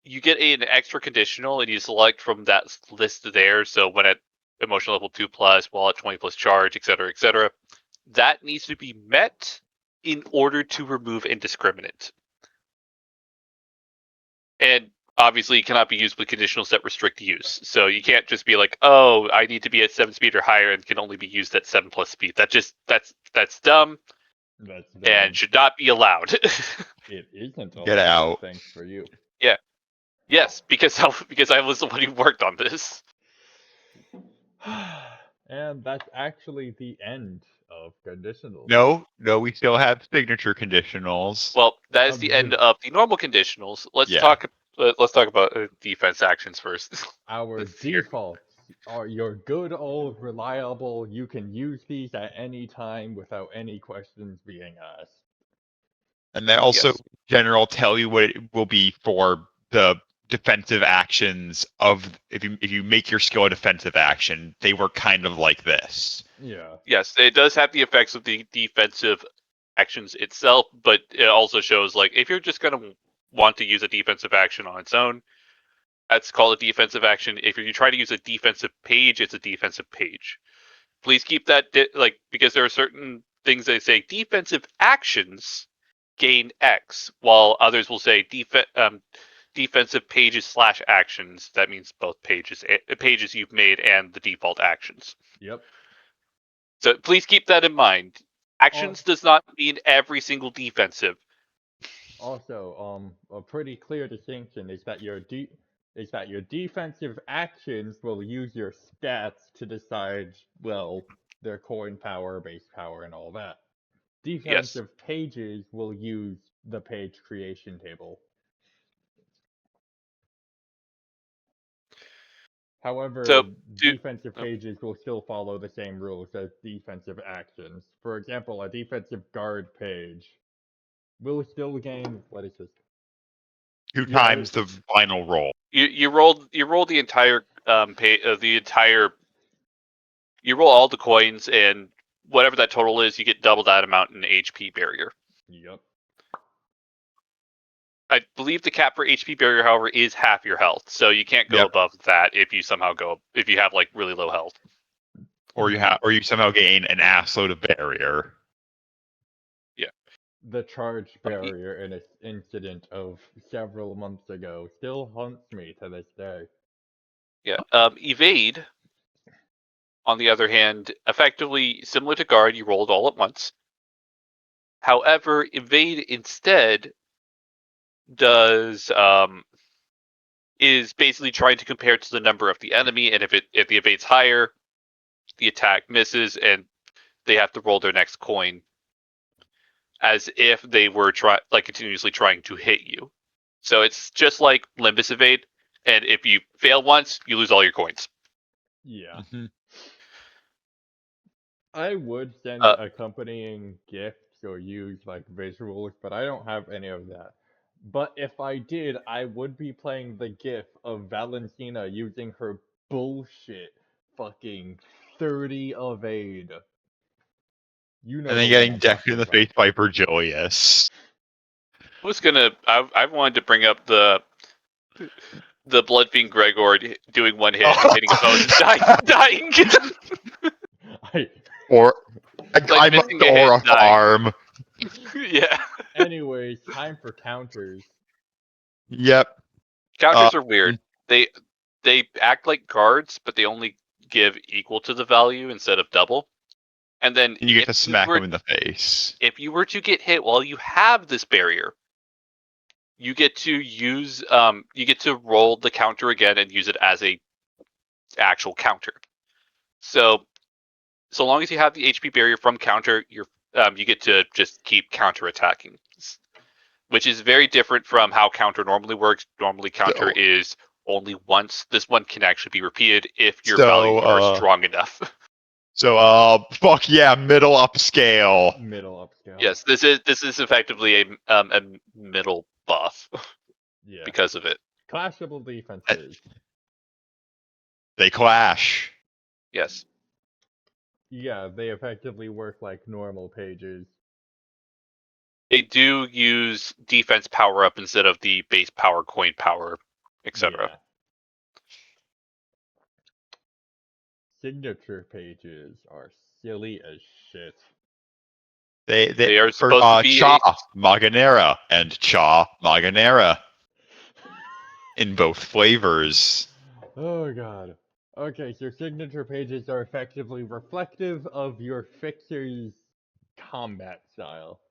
you get an extra conditional, and you select from that list there. So when at emotional level 2+, while at 20+ charge, etc., that needs to be met in order to remove indiscriminate. And obviously, it cannot be used with conditionals that restrict use. So you can't just be like, "Oh, I need to be at 7 speed or higher," and can only be used at 7+ speed. That's dumb. That's dumb. And should not be allowed. It isn't Get allowed, out. thanks for you. Yeah. Yes, because I was the one who worked on this. And that's actually the end of conditionals. No, we still have signature conditionals. Well, that is the end of the normal conditionals. Let's talk about defense actions first. Our defaults are your good old reliable, you can use these at any time without any questions being asked. And they also, Yes. general, tell you what it will be for the defensive actions of if you make your skill a defensive action, they work kind of like this. Yeah. Yes, it does have the effects of the defensive actions itself, but it also shows like if you're just gonna want to use a defensive action on its own, that's called a defensive action. If you try to use a defensive page, it's a defensive page. Please keep that because there are certain things that say defensive actions gain X, while others will say defensive pages / actions. That means both pages you've made and the default actions. Yep. So please keep that in mind. Actions does not mean every single defensive. Also, a pretty clear distinction is that your defensive actions will use your stats to decide, well, their coin power, base power, and all that. Defensive pages will use the page creation table. However, So, defensive pages will still follow the same rules as defensive actions. For example, a defensive guard page will still gain, what is this? 2 times the final roll. You roll the entire you roll all the coins, and whatever that total is, you get double that amount in HP barrier. Yep. I believe the cap for HP barrier, however, is half your health, so you can't go above that if you have like really low health. or you somehow gain an assload of barrier. The charge barrier in an incident of several months ago still haunts me to this day. Yeah. Evade, on the other hand, effectively similar to guard, you rolled all at once. However, evade instead does is basically trying to compare to the number of the enemy, and if the evade's higher, the attack misses, and they have to roll their next coin, as if they were continuously trying to hit you. So it's just like Limbus evade, and if you fail once, you lose all your coins. Yeah. Mm-hmm. I would send accompanying gifts or use like visuals, but I don't have any of that. But if I did, I would be playing the gif of Valentina using her bullshit fucking 30 evade. You know And then the one getting I'm decked in talking the about. face by Joyous. I wanted to bring up the Bloodfiend Gregor doing one hit and hitting opponents dying. Or Like I'm a missing a hit Dora and dying. farm. Yeah. Anyways, time for counters. Yep. Counters are weird. They act like guards, but they only give equal to the value instead of double. And then And you get to smack them in the face. if you were to get hit while you have this barrier, you get to use you get to roll the counter again and use it as a actual counter. So long as you have the HP barrier from counter, you get to just keep counter attacking, which is very different from how counter normally works. Normally, counter is only once. This one can actually be repeated if your values are strong enough. So, fuck yeah, middle upscale. Middle upscale. Yes, this is effectively a middle buff. Yeah. Because of it. Clashable defenses. They clash. Yes. Yeah, they effectively work like normal pages. They do use defense power up instead of the base power, coin power, etc. Yeah. Signature pages are silly as shit. They are supposed to be Cha Maganera and Cha Maganera in both flavors. Oh god. Okay, so signature pages are effectively reflective of your fixer's combat style.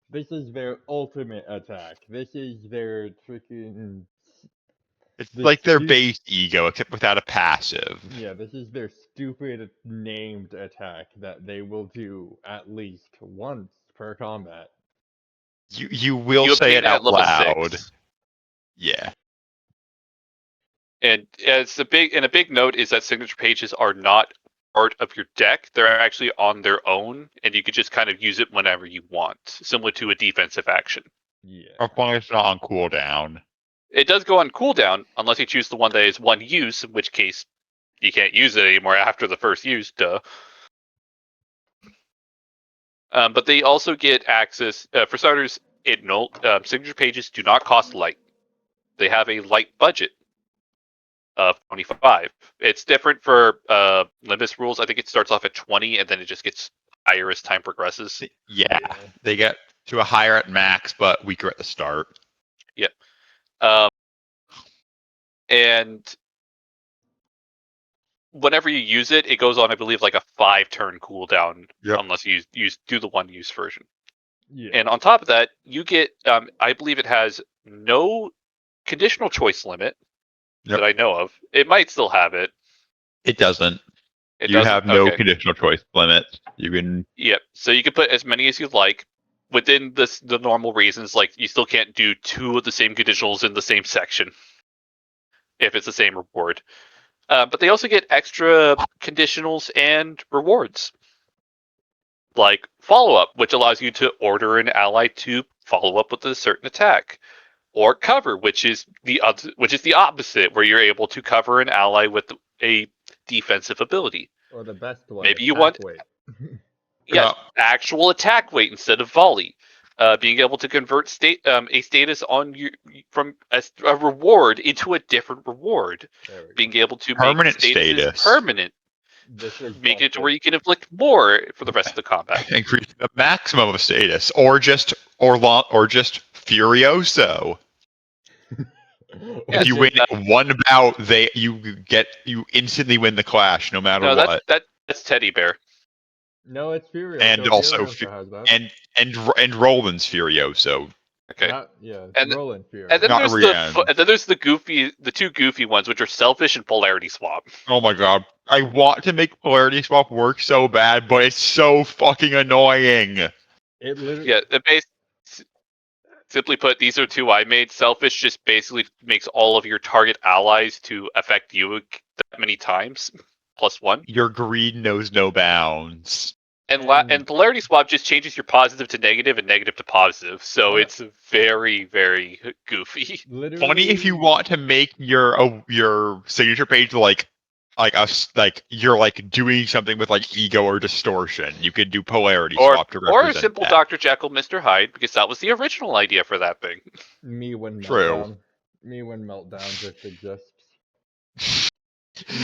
This is their ultimate attack. This is their freaking. It's like their base ego, except without a passive. Yeah, this is their stupid named attack that they will do at least once per combat. You will say it out loud. 6. Yeah. And a big note is that signature pages are not part of your deck. They're actually on their own, and you could just kind of use it whenever you want, similar to a defensive action. Yeah. As long as it's not on cooldown. It does go on cooldown unless you choose the one that is one use, in which case you can't use it anymore after the first use. Duh. But they also get access for starters. Signature pages do not cost light. They have a light budget of 25. It's different for Limbus rules. I think it starts off at 20 and then it just gets higher as time progresses. Yeah. They get to a higher at max, but weaker at the start. Yep. And whenever you use it, it goes on, I believe, like a 5-turn cooldown, unless you do the one use version. Yeah. And on top of that, you get, I believe it has no conditional choice limit that I know of. It might still have it. It doesn't. You have no conditional choice limit. You can. Yep. So you can put as many as you like within the normal reasons. Like you still can't do 2 of the same conditionals in the same section if it's the same reward. But they also get extra conditionals and rewards, like follow-up, which allows you to order an ally to follow up with a certain attack, or cover, which is the opposite, where you're able to cover an ally with a defensive ability. Or the best one. Maybe you want actual attack weight instead of volley. Being able to convert a status on you from a reward into a different reward. Being able to permanent make status permanent. This is Make it to busted. where you can inflict more for the rest of the combat. Increase the maximum of status, or just Furioso. Yeah, If you win one bout, you instantly win the clash, no matter No, what. that's Teddy Bear. No, it's Furioso. And also, Furioso has that. and Roland's Furioso. Okay. And- Roland Furioso. And then Not there's Rian. the two goofy ones, which are Selfish and Polarity Swap. Oh my god. I want to make polarity swap work so bad, but it's so fucking annoying. It literally. Yeah, simply put, these are two I made. Selfish just basically makes all of your target allies to affect you that many times, +1. Your greed knows no bounds. And Polarity Swap just changes your positive to negative and negative to positive. So Yeah. it's very, very goofy. Literally. Funny if you want to make your signature page like you're like doing something with like ego or distortion. You could do polarity swap to represent Or a simple that. Dr. Jekyll, Mr. Hyde, because that was the original idea for that thing. Me when True. Meltdown. Me when Meltdown just exists.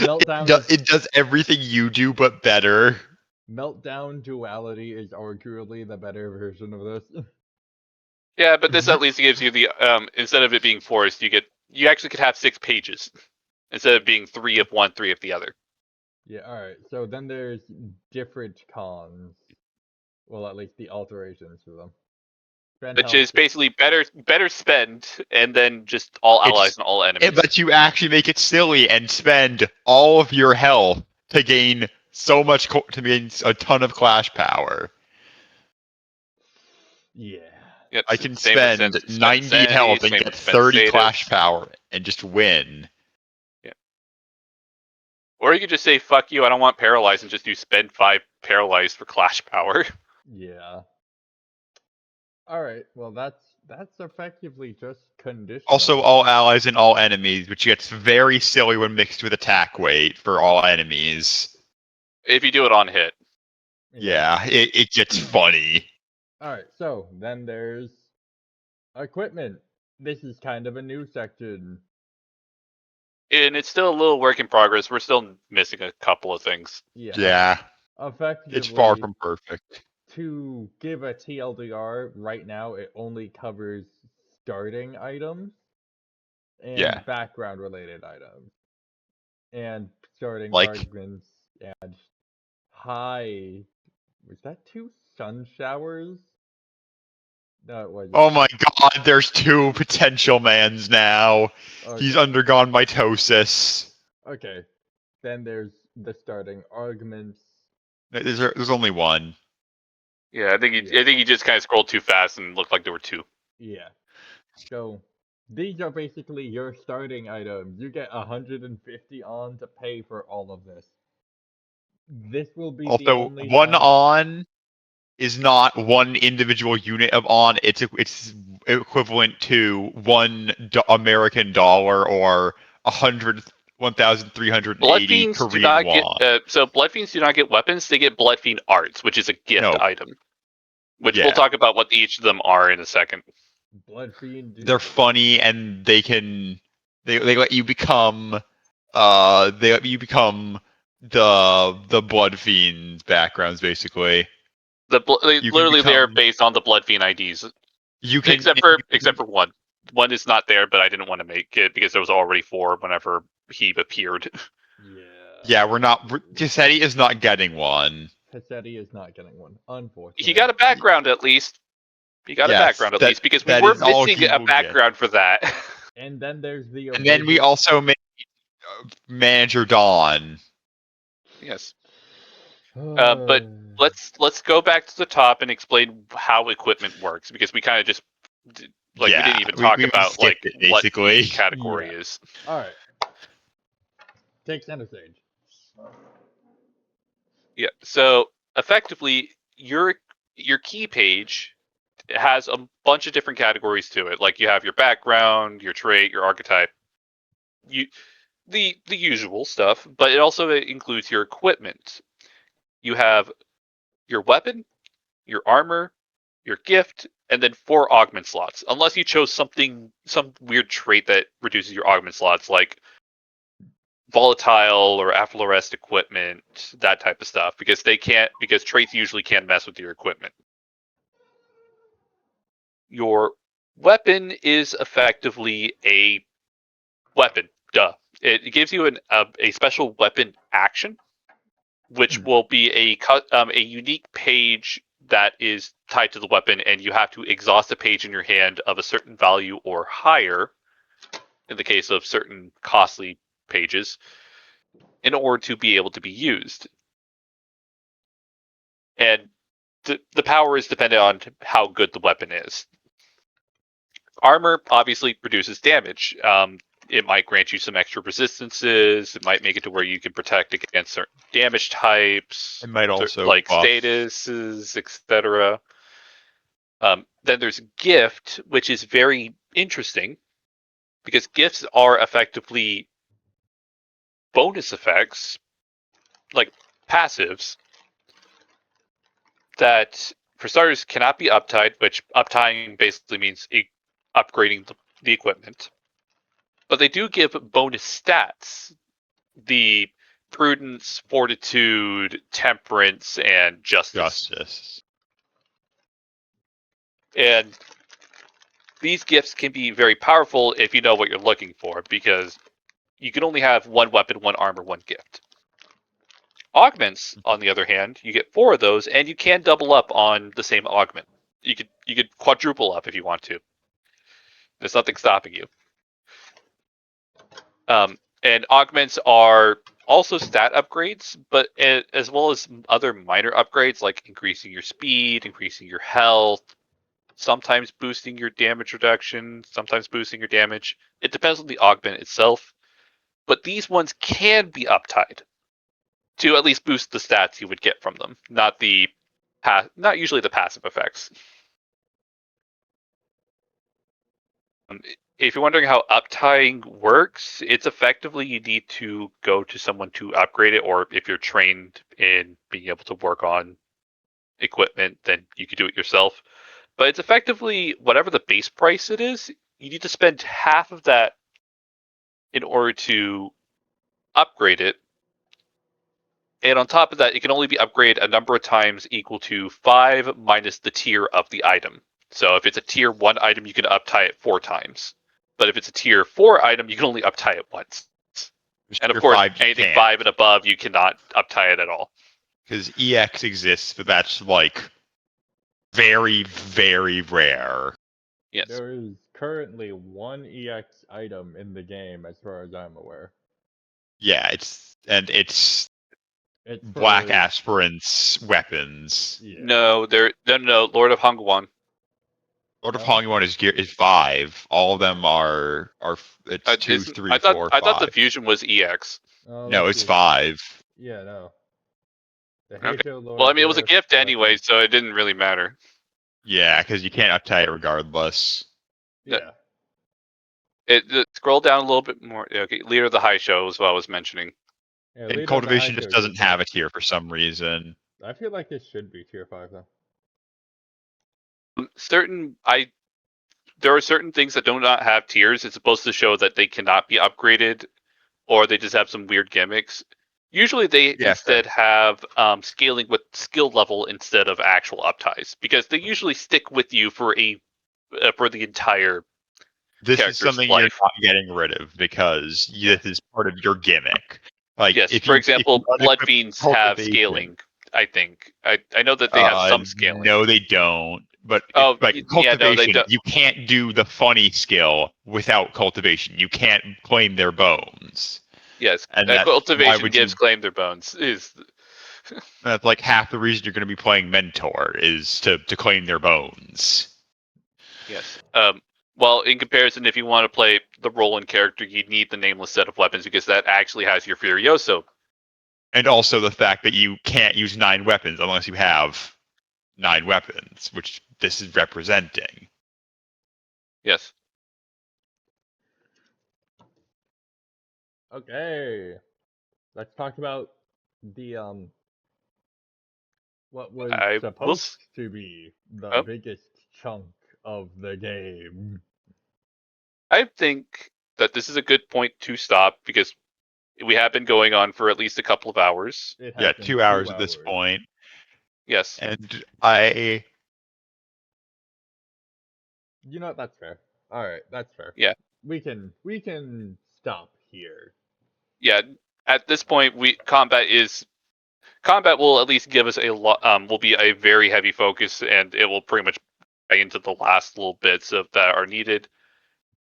Meltdown. It does everything you do, but better. Meltdown duality is arguably the better version of this. Yeah, but this at least gives you the instead of it being forced, you actually could have 6 pages instead of being 3 of one, 3 of the other. Yeah, alright. So then there's different cons. Well, at least the alterations to them. Which is basically better spend, and then just all allies and all enemies. But you actually make it silly and spend all of your health to gain to gain a ton of clash power. Yeah. Yep, I can same with spend 90 health and get 30 clash power and just win. Yeah. Or you could just say, fuck you, I don't want paralyzed, and just do spend 5 paralyzed for clash power. Yeah. Alright, well that's effectively just conditional. Also, all allies and all enemies, which gets very silly when mixed with attack weight for all enemies. If you do it on hit. Yeah, it gets funny. Alright, so then there's equipment. This is kind of a new section. And it's still a little work in progress. We're still missing a couple of things. Yeah. Effectively, It's far from perfect. To give a TLDR, right now it only covers starting items and background related items. And starting arguments and high. Was that 2 sun showers? No, it wasn't. Oh my god, there's 2 potential mans now. Okay. He's undergone mitosis. Okay. Then there's the starting arguments. There's only 1. Yeah, I think you just kind of scrolled too fast and looked like there were 2. Yeah. So these are basically your starting items. You get 150 on to pay for all of this. This will be the only one time... on is not one individual unit of on. It's equivalent to $1 American or 1,380 Korean won. So Blood Fiends do not get weapons. They get Blood Fiend arts, which is a gift item. Which we'll talk about what each of them are in a second. Blood Fiend. They're funny and they let you become the Blood Fiend's backgrounds basically. They're based on the Blood Fiend IDs. Except for one. One is not there, but I didn't want to make it because there was already 4 whenever he appeared. Yeah, Cassetti is not getting one. Cassetti is not getting one, unfortunately. He got a background at least. Least because we were missing a background for that. And then there's the. And then we also made Manager Dawn. Yes. But let's go back to the top and explain how equipment works because we kind of just we didn't even talk about what each category is. All right. Take center stage. Yeah. So effectively, your key page has a bunch of different categories to it. Like you have your background, your trait, your archetype, the usual stuff. But it also includes your equipment. You have your weapon, your armor, your gift, and then 4 augment slots. Unless you chose some weird trait that reduces your augment slots, like volatile or affluorescent equipment, that type of stuff, because traits usually can't mess with your equipment. Your weapon is effectively a weapon. Duh. It gives you a special weapon action, which will be a unique page that is tied to the weapon, and you have to exhaust a page in your hand of a certain value or higher, in the case of certain costly pages, in order to be able to be used. And the power is dependent on how good the weapon is. Armor obviously produces damage. It might grant you some extra resistances. It might make it to where you can protect against certain damage types. It might also like buff. statuses, etc. Then there's gift, which is very interesting because gifts are effectively bonus effects, like passives, that for starters cannot be uptied, which uptying basically means upgrading the equipment. But they do give bonus stats. The prudence, fortitude, temperance, and justice. And these gifts can be very powerful if you know what you're looking for, because you can only have one weapon, one armor, one gift. Augments, on the other hand, you get 4 of those, and you can double up on the same augment. You could quadruple up if you want to. There's nothing stopping you. And augments are also stat upgrades, but as well as other minor upgrades like increasing your speed, increasing your health, sometimes boosting your damage reduction, sometimes boosting your damage. It depends on the augment itself, but these ones can be uptied to at least boost the stats you would get from them, not usually the passive effects. If you're wondering how uptying works, it's effectively you need to go to someone to upgrade it, or if you're trained in being able to work on equipment, then you could do it yourself. But it's effectively whatever the base price it is, you need to spend half of that in order to upgrade it. And on top of that, it can only be upgraded a number of times equal to 5 minus the tier of the item. So if it's a tier 1 item, you can uptie it 4 times. But if it's a tier 4 item, you can only uptie it once. And of course, anything 5 and above, you cannot uptie it at all. Because EX exists, but that's like very, very rare. Yes. There is currently 1 EX item in the game, as far as I'm aware. Yeah, it's for Black Aspirant's weapons. Yeah. No, Lord of Hongwon. Lord of Hongwon is 5. All of them are it's 2, 3, 4, 5. I thought the fusion was EX. No, it's 5. Yeah, no. The Okay. Hato Lord Well, I mean, it was a Gareth gift weapon. anyway, so it didn't really matter. Yeah, because you can't uptie it regardless. Yeah. Scroll down a little bit more. Okay, Leader of the High Show is what I was mentioning. Yeah, And Cultivation just doesn't have it here for some reason. I feel like this should be tier 5 though. There are certain things that do not have tiers. It's supposed to show that they cannot be upgraded, or they just have some weird gimmicks. Usually they instead have scaling with skill level instead of actual upties, because they usually stick with you for the entire This character's is something life. you're not getting rid of because this is part of your gimmick. Like, yes, if for you, example, if you Blood unequip Fiends have scaling. I think I know that they have some scaling. No, they don't. But cultivation, yeah, no, they don't. You can't do the funny skill without cultivation. You can't claim their bones. Yes, And cultivation gives claim their bones. That's like half the reason you're going to be playing Mentor is to claim their bones. Yes. Well, in comparison, if you want to play the Roland character, you need the nameless set of weapons, because that actually has your Furioso. And also the fact that you can't use 9 weapons unless you have 9 weapons, which this is representing. Yes. Okay. Let's talk about the what was supposed to be the biggest chunk of the game. I think that this is a good point to stop, because We have been going on for at least a couple of hours. It has Yeah, been 2 hours at this point. Yes. And You know what? That's fair. All right, that's fair. Yeah. We can stop here. Yeah. At this point, combat will at least give us a lot. Will be a very heavy focus, and it will pretty much play into the last little bits of that are needed,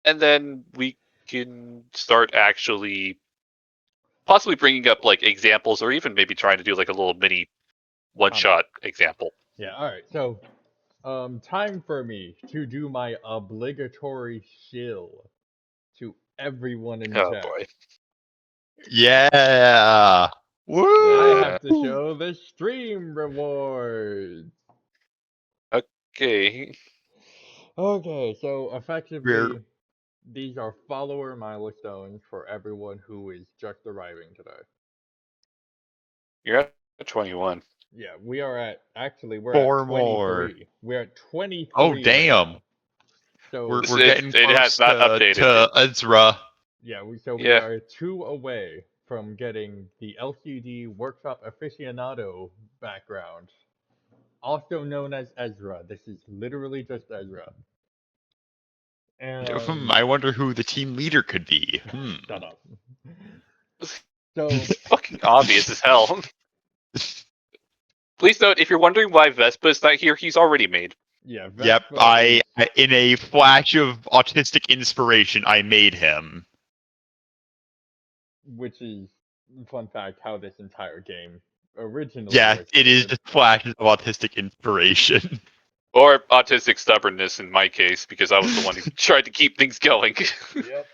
and then we can start actually possibly bringing up like examples, or even maybe trying to do like a little mini one-shot example. Yeah. All right. So, time for me to do my obligatory shill to everyone in Oh chat. boy. yeah. Woo! I have to show the stream rewards. Okay. Okay, so effectively, We're these are follower milestones for everyone who is just arriving today. You're at 21. Yeah, we're at 4 23. more. We're at 23 Oh right damn. now. So We're getting It has close not updated. to Ezra. yeah, we Yeah. are 2 away from getting the LCD Workshop Aficionado background, also known as Ezra. This is literally just Ezra. And I wonder who the team leader could be. shut up. So It's fucking obvious as hell. Please note, if you're wondering why Vespa is not here, he's already made. yeah, Yep, Vespa in a flash of autistic inspiration, I made him. which is, fun fact, how this entire game originally Yeah, was it is created. just flashes of autistic inspiration. Or autistic stubbornness in my case, because I was the one who tried to keep things going. Yep.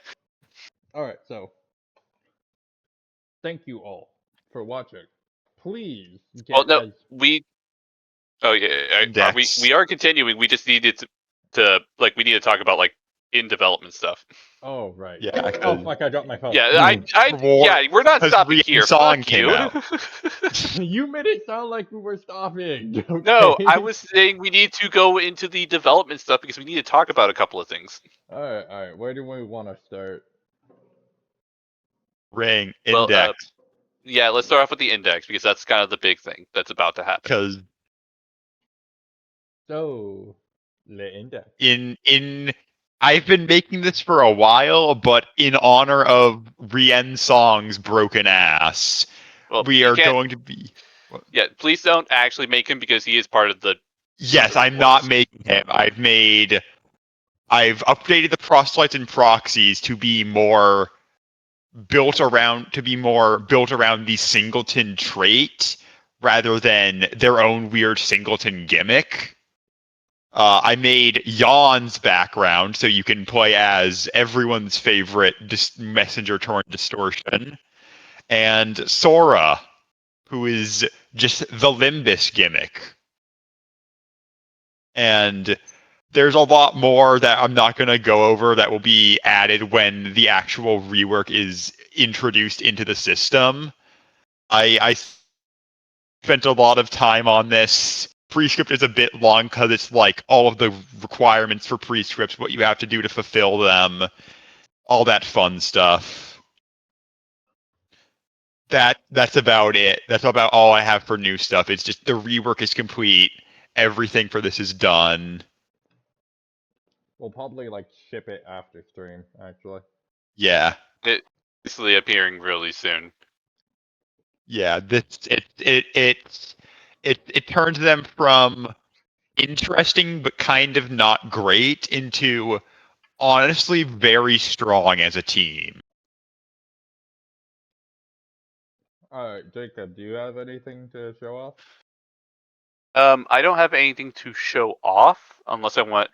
Alright, so thank you all for watching. Please Well, get no, as Oh yeah, Dex. we are continuing. We just needed to we need to talk about like in development stuff. oh right. Yeah, Oh 'cause- fuck, I dropped my phone. Yeah, War- we're not 'cause stopping Rihanna's here. song Fuck came you. out. You made it sound like we were stopping. Okay? No, I was saying we need to go into the development stuff because we need to talk about a couple of things. Alright, where do we want to start? Ring, Well, index. yeah, let's start off with the index because that's kind of the big thing that's about to happen. Because So, le index. I've been making this for a while, but in honor of Rien Song's broken ass, Well, we you are can't- going to be. Yeah, please don't actually make him because he is part of the. Yes, the I'm not reports. making him. I've updated the proselytes and proxies to be more built around the singleton trait rather than their own weird singleton gimmick. I made Yawn's background so you can play as everyone's favorite messenger torn distortion, and Sora, who is just the Limbus gimmick. And there's a lot more that I'm not going to go over that will be added when the actual rework is introduced into the system. I spent a lot of time on this. Prescript is a bit long because it's like all of the requirements for prescripts, what you have to do to fulfill them, all that fun stuff. That's about it. That's about all I have for new stuff. It's just the rework is complete. Everything for this is done. We'll probably like ship it after stream, actually. Yeah. It's basically appearing really soon. Yeah, it turns them from interesting but kind of not great into honestly very strong as a team. Alright, Jacob, do you have anything to show off? I don't have anything to show off unless you want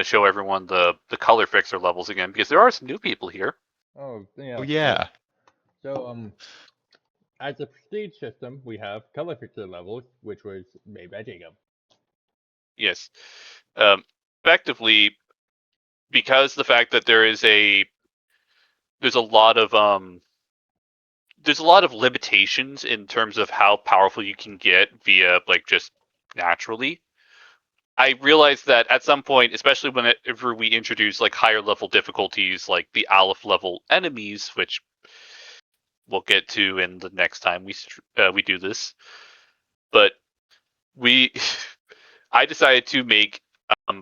to show everyone the color fixer levels again because there are some new people here. Oh, yeah. Oh yeah. So, as a prestige system, we have color fixture levels, which was made by Jacob. Yes. Effectively, because the fact that there's a lot of limitations in terms of how powerful you can get via like just naturally. I realized that at some point, especially whenever we introduce like higher level difficulties, like the Aleph level enemies, which we'll get to in the next time we do this. But I decided to make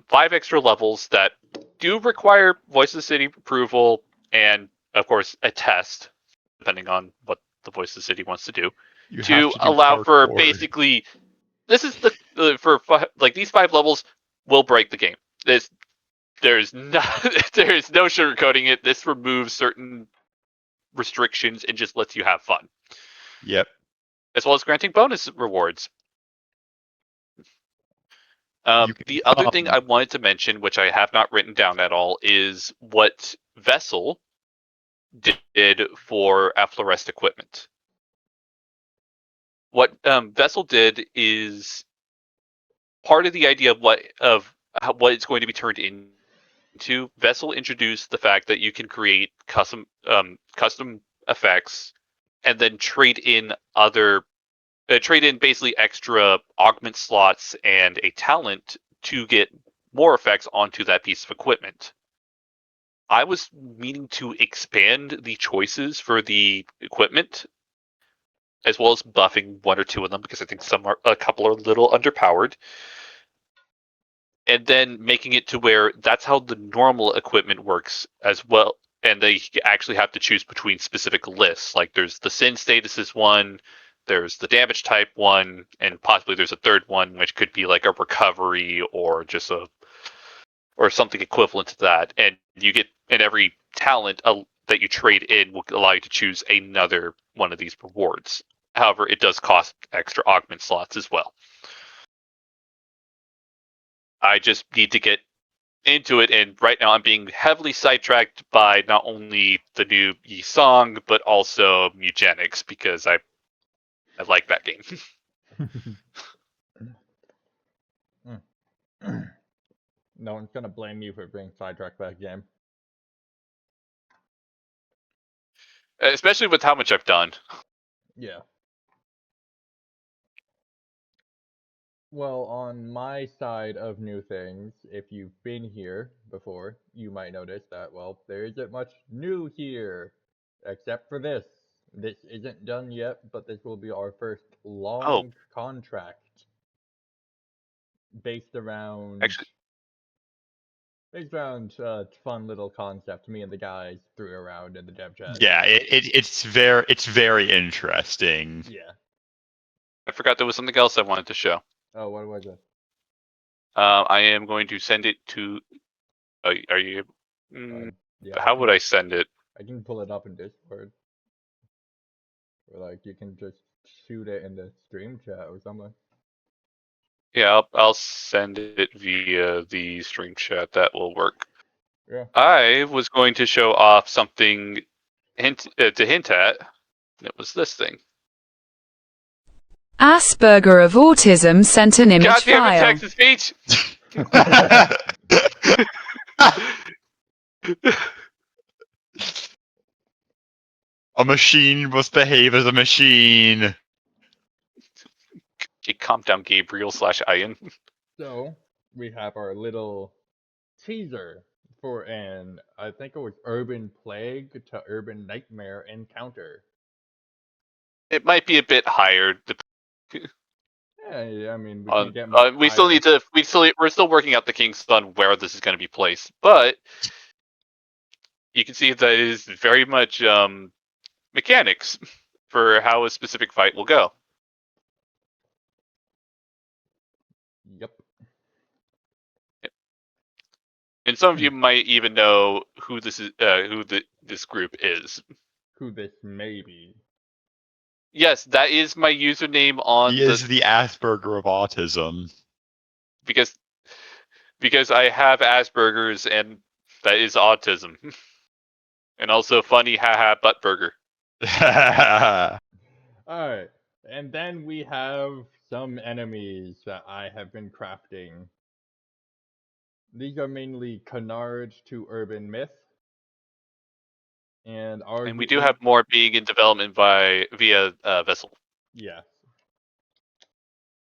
5 extra levels that do require Voice of the City approval and, of course, a test, depending on what the Voice of the City wants to do, You to have to do allow for parkour. basically. This is like these 5 levels will break the game. There's no sugarcoating it. This removes certain restrictions and just lets you have fun. Yep. As well as granting bonus rewards. The other thing I wanted to mention, which I have not written down at all, is what Vessel did for Afflorest equipment. What Vessel did is part of the idea of what it's going to be turned into. Vessel introduced the fact that you can create custom effects and then trade in basically extra augment slots and a talent to get more effects onto that piece of equipment. I was meaning to expand the choices for the equipment, as well as buffing 1 or 2 of them, because I think a couple are a little underpowered. And then making it to where that's how the normal equipment works as well. And they actually have to choose between specific lists. Like there's the Sin Statuses one, there's the damage type one, and possibly there's a third one, which could be like a recovery or just or something equivalent to that. And every talent that you trade in will allow you to choose another one of these rewards. However, it does cost extra augment slots as well. I just need to get into it, and right now I'm being heavily sidetracked by not only the new Yi song, but also Eugenics, because I like that game. No one's gonna blame you for being sidetracked by a game. Especially with how much I've done. Yeah. Well, on my side of new things, if you've been here before, you might notice that, well, there isn't much new here, except for this. This isn't done yet, but this will be our first long contract based around Actually, fun little concept me and the guys threw around in the dev chat. Yeah, it's very interesting. Yeah. I forgot there was something else I wanted to show. Oh, what was it? I am going to send it to. Are you? Yeah. How would I send it? I can pull it up in Discord. Or like you can just shoot it in the stream chat or something. Yeah, I'll send it via the stream chat. That will work. Yeah. I was going to show off something to hint at. It was this thing. Asperger of autism sent an image God damn it, file. text to speech! A machine must behave as a machine. Okay, calm down, Gabriel / Ian. So we have our little teaser for I think it was Urban Plague to Urban Nightmare encounter. It might be a bit higher. Yeah, I mean we can get much higher. We're still working out the kinks on where this is going to be placed, but you can see that it is very much mechanics for how a specific fight will go. Yep. And some of you might even know who this is, this group is. Who this may be. Yes, that is my username on. He is the Asperger of autism. Because I have Asperger's and that is autism. And also funny haha butt burger. Alright. And then we have some enemies that I have been crafting. These are mainly canards to Urban Myth. And we do have more being in development via Vessel. Yes.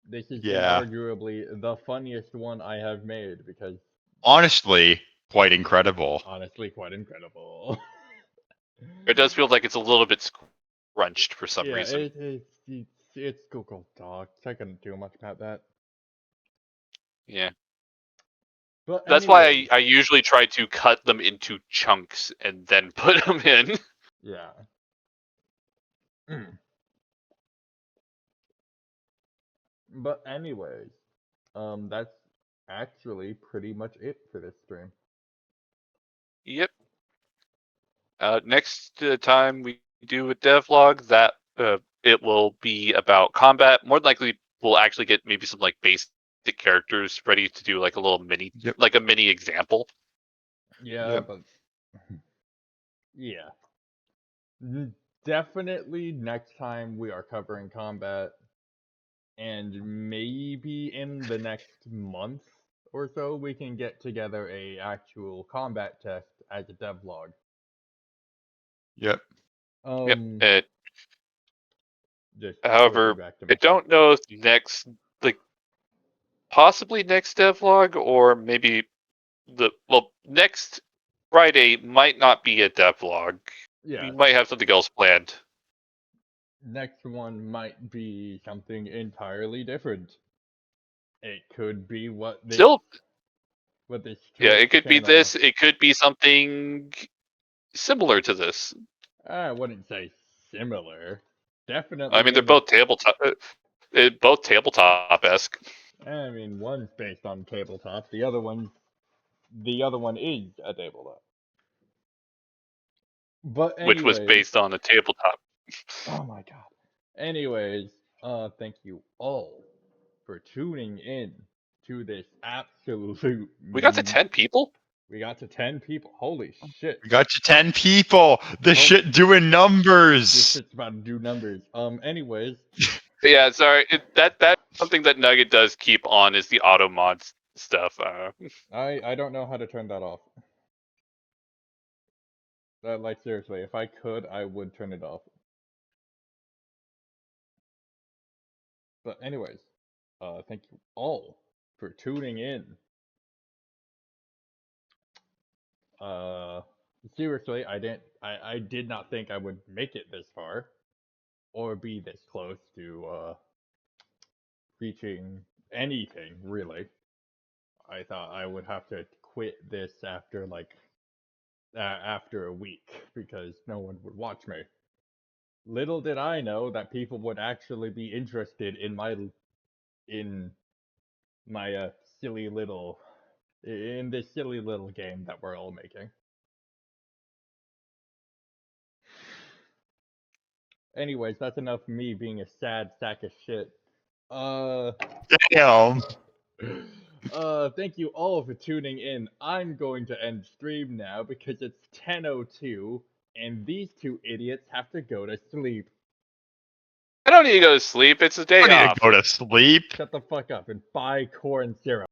This is Yeah. arguably the funniest one I have made because Honestly, quite incredible. honestly quite incredible. It does feel like it's a little bit crunched for some yeah, reason. it's Google Docs. I couldn't do much about that. Yeah. But That's anyway, why I usually try to cut them into chunks and then put them in. yeah. But anyways, that's actually pretty much it for this stream. Yep. Next time we do a devlog, that it will be about combat. More than likely, we'll actually get maybe some like basic characters ready to do like a little mini, Yep. like a mini example. Yeah, Yep. but yeah. Definitely next time we are covering combat, and maybe in the next month or so we can get together a actual combat test as a devlog. Yep. Yep. Just switching However, back to I my don't know if like possibly next devlog or maybe next Friday might not be a devlog. yeah. We might have something else planned. Next one might be something entirely different. It could be what this Still, yeah, Twitch it could be channel. this. It could be something similar to this. I wouldn't say similar. I Definitely mean, they're in the. both tabletop esque, I mean, one's based on tabletop. The other one is a tabletop. But which was anyways, based on a tabletop. oh my god. Anyways, thank you all for tuning in to this absolute. We got to 10 people. We got to 10 people. Holy shit. We got you 10 people. The Oh. shit doing This numbers. shit's about to do numbers. Anyways. Yeah, sorry. That's something that Nugget does keep on is the auto mod stuff. I don't know how to turn that off. Like seriously, if I could, I would turn it off. But anyways, thank you all for tuning in. Seriously, I did not think I would make it this far, or be this close to reaching anything really. I thought I would have to quit this after after a week because no one would watch me. Little did I know that people would actually be interested in my silly little in this silly little game that we're all making. Anyways, that's enough of me being a sad sack of shit. Damn. Thank you all for tuning in. I'm going to end stream now because it's 10:02 and these two idiots have to go to sleep. I don't need to go to sleep. It's a day I need off. to go to sleep. Shut the fuck up and buy corn syrup.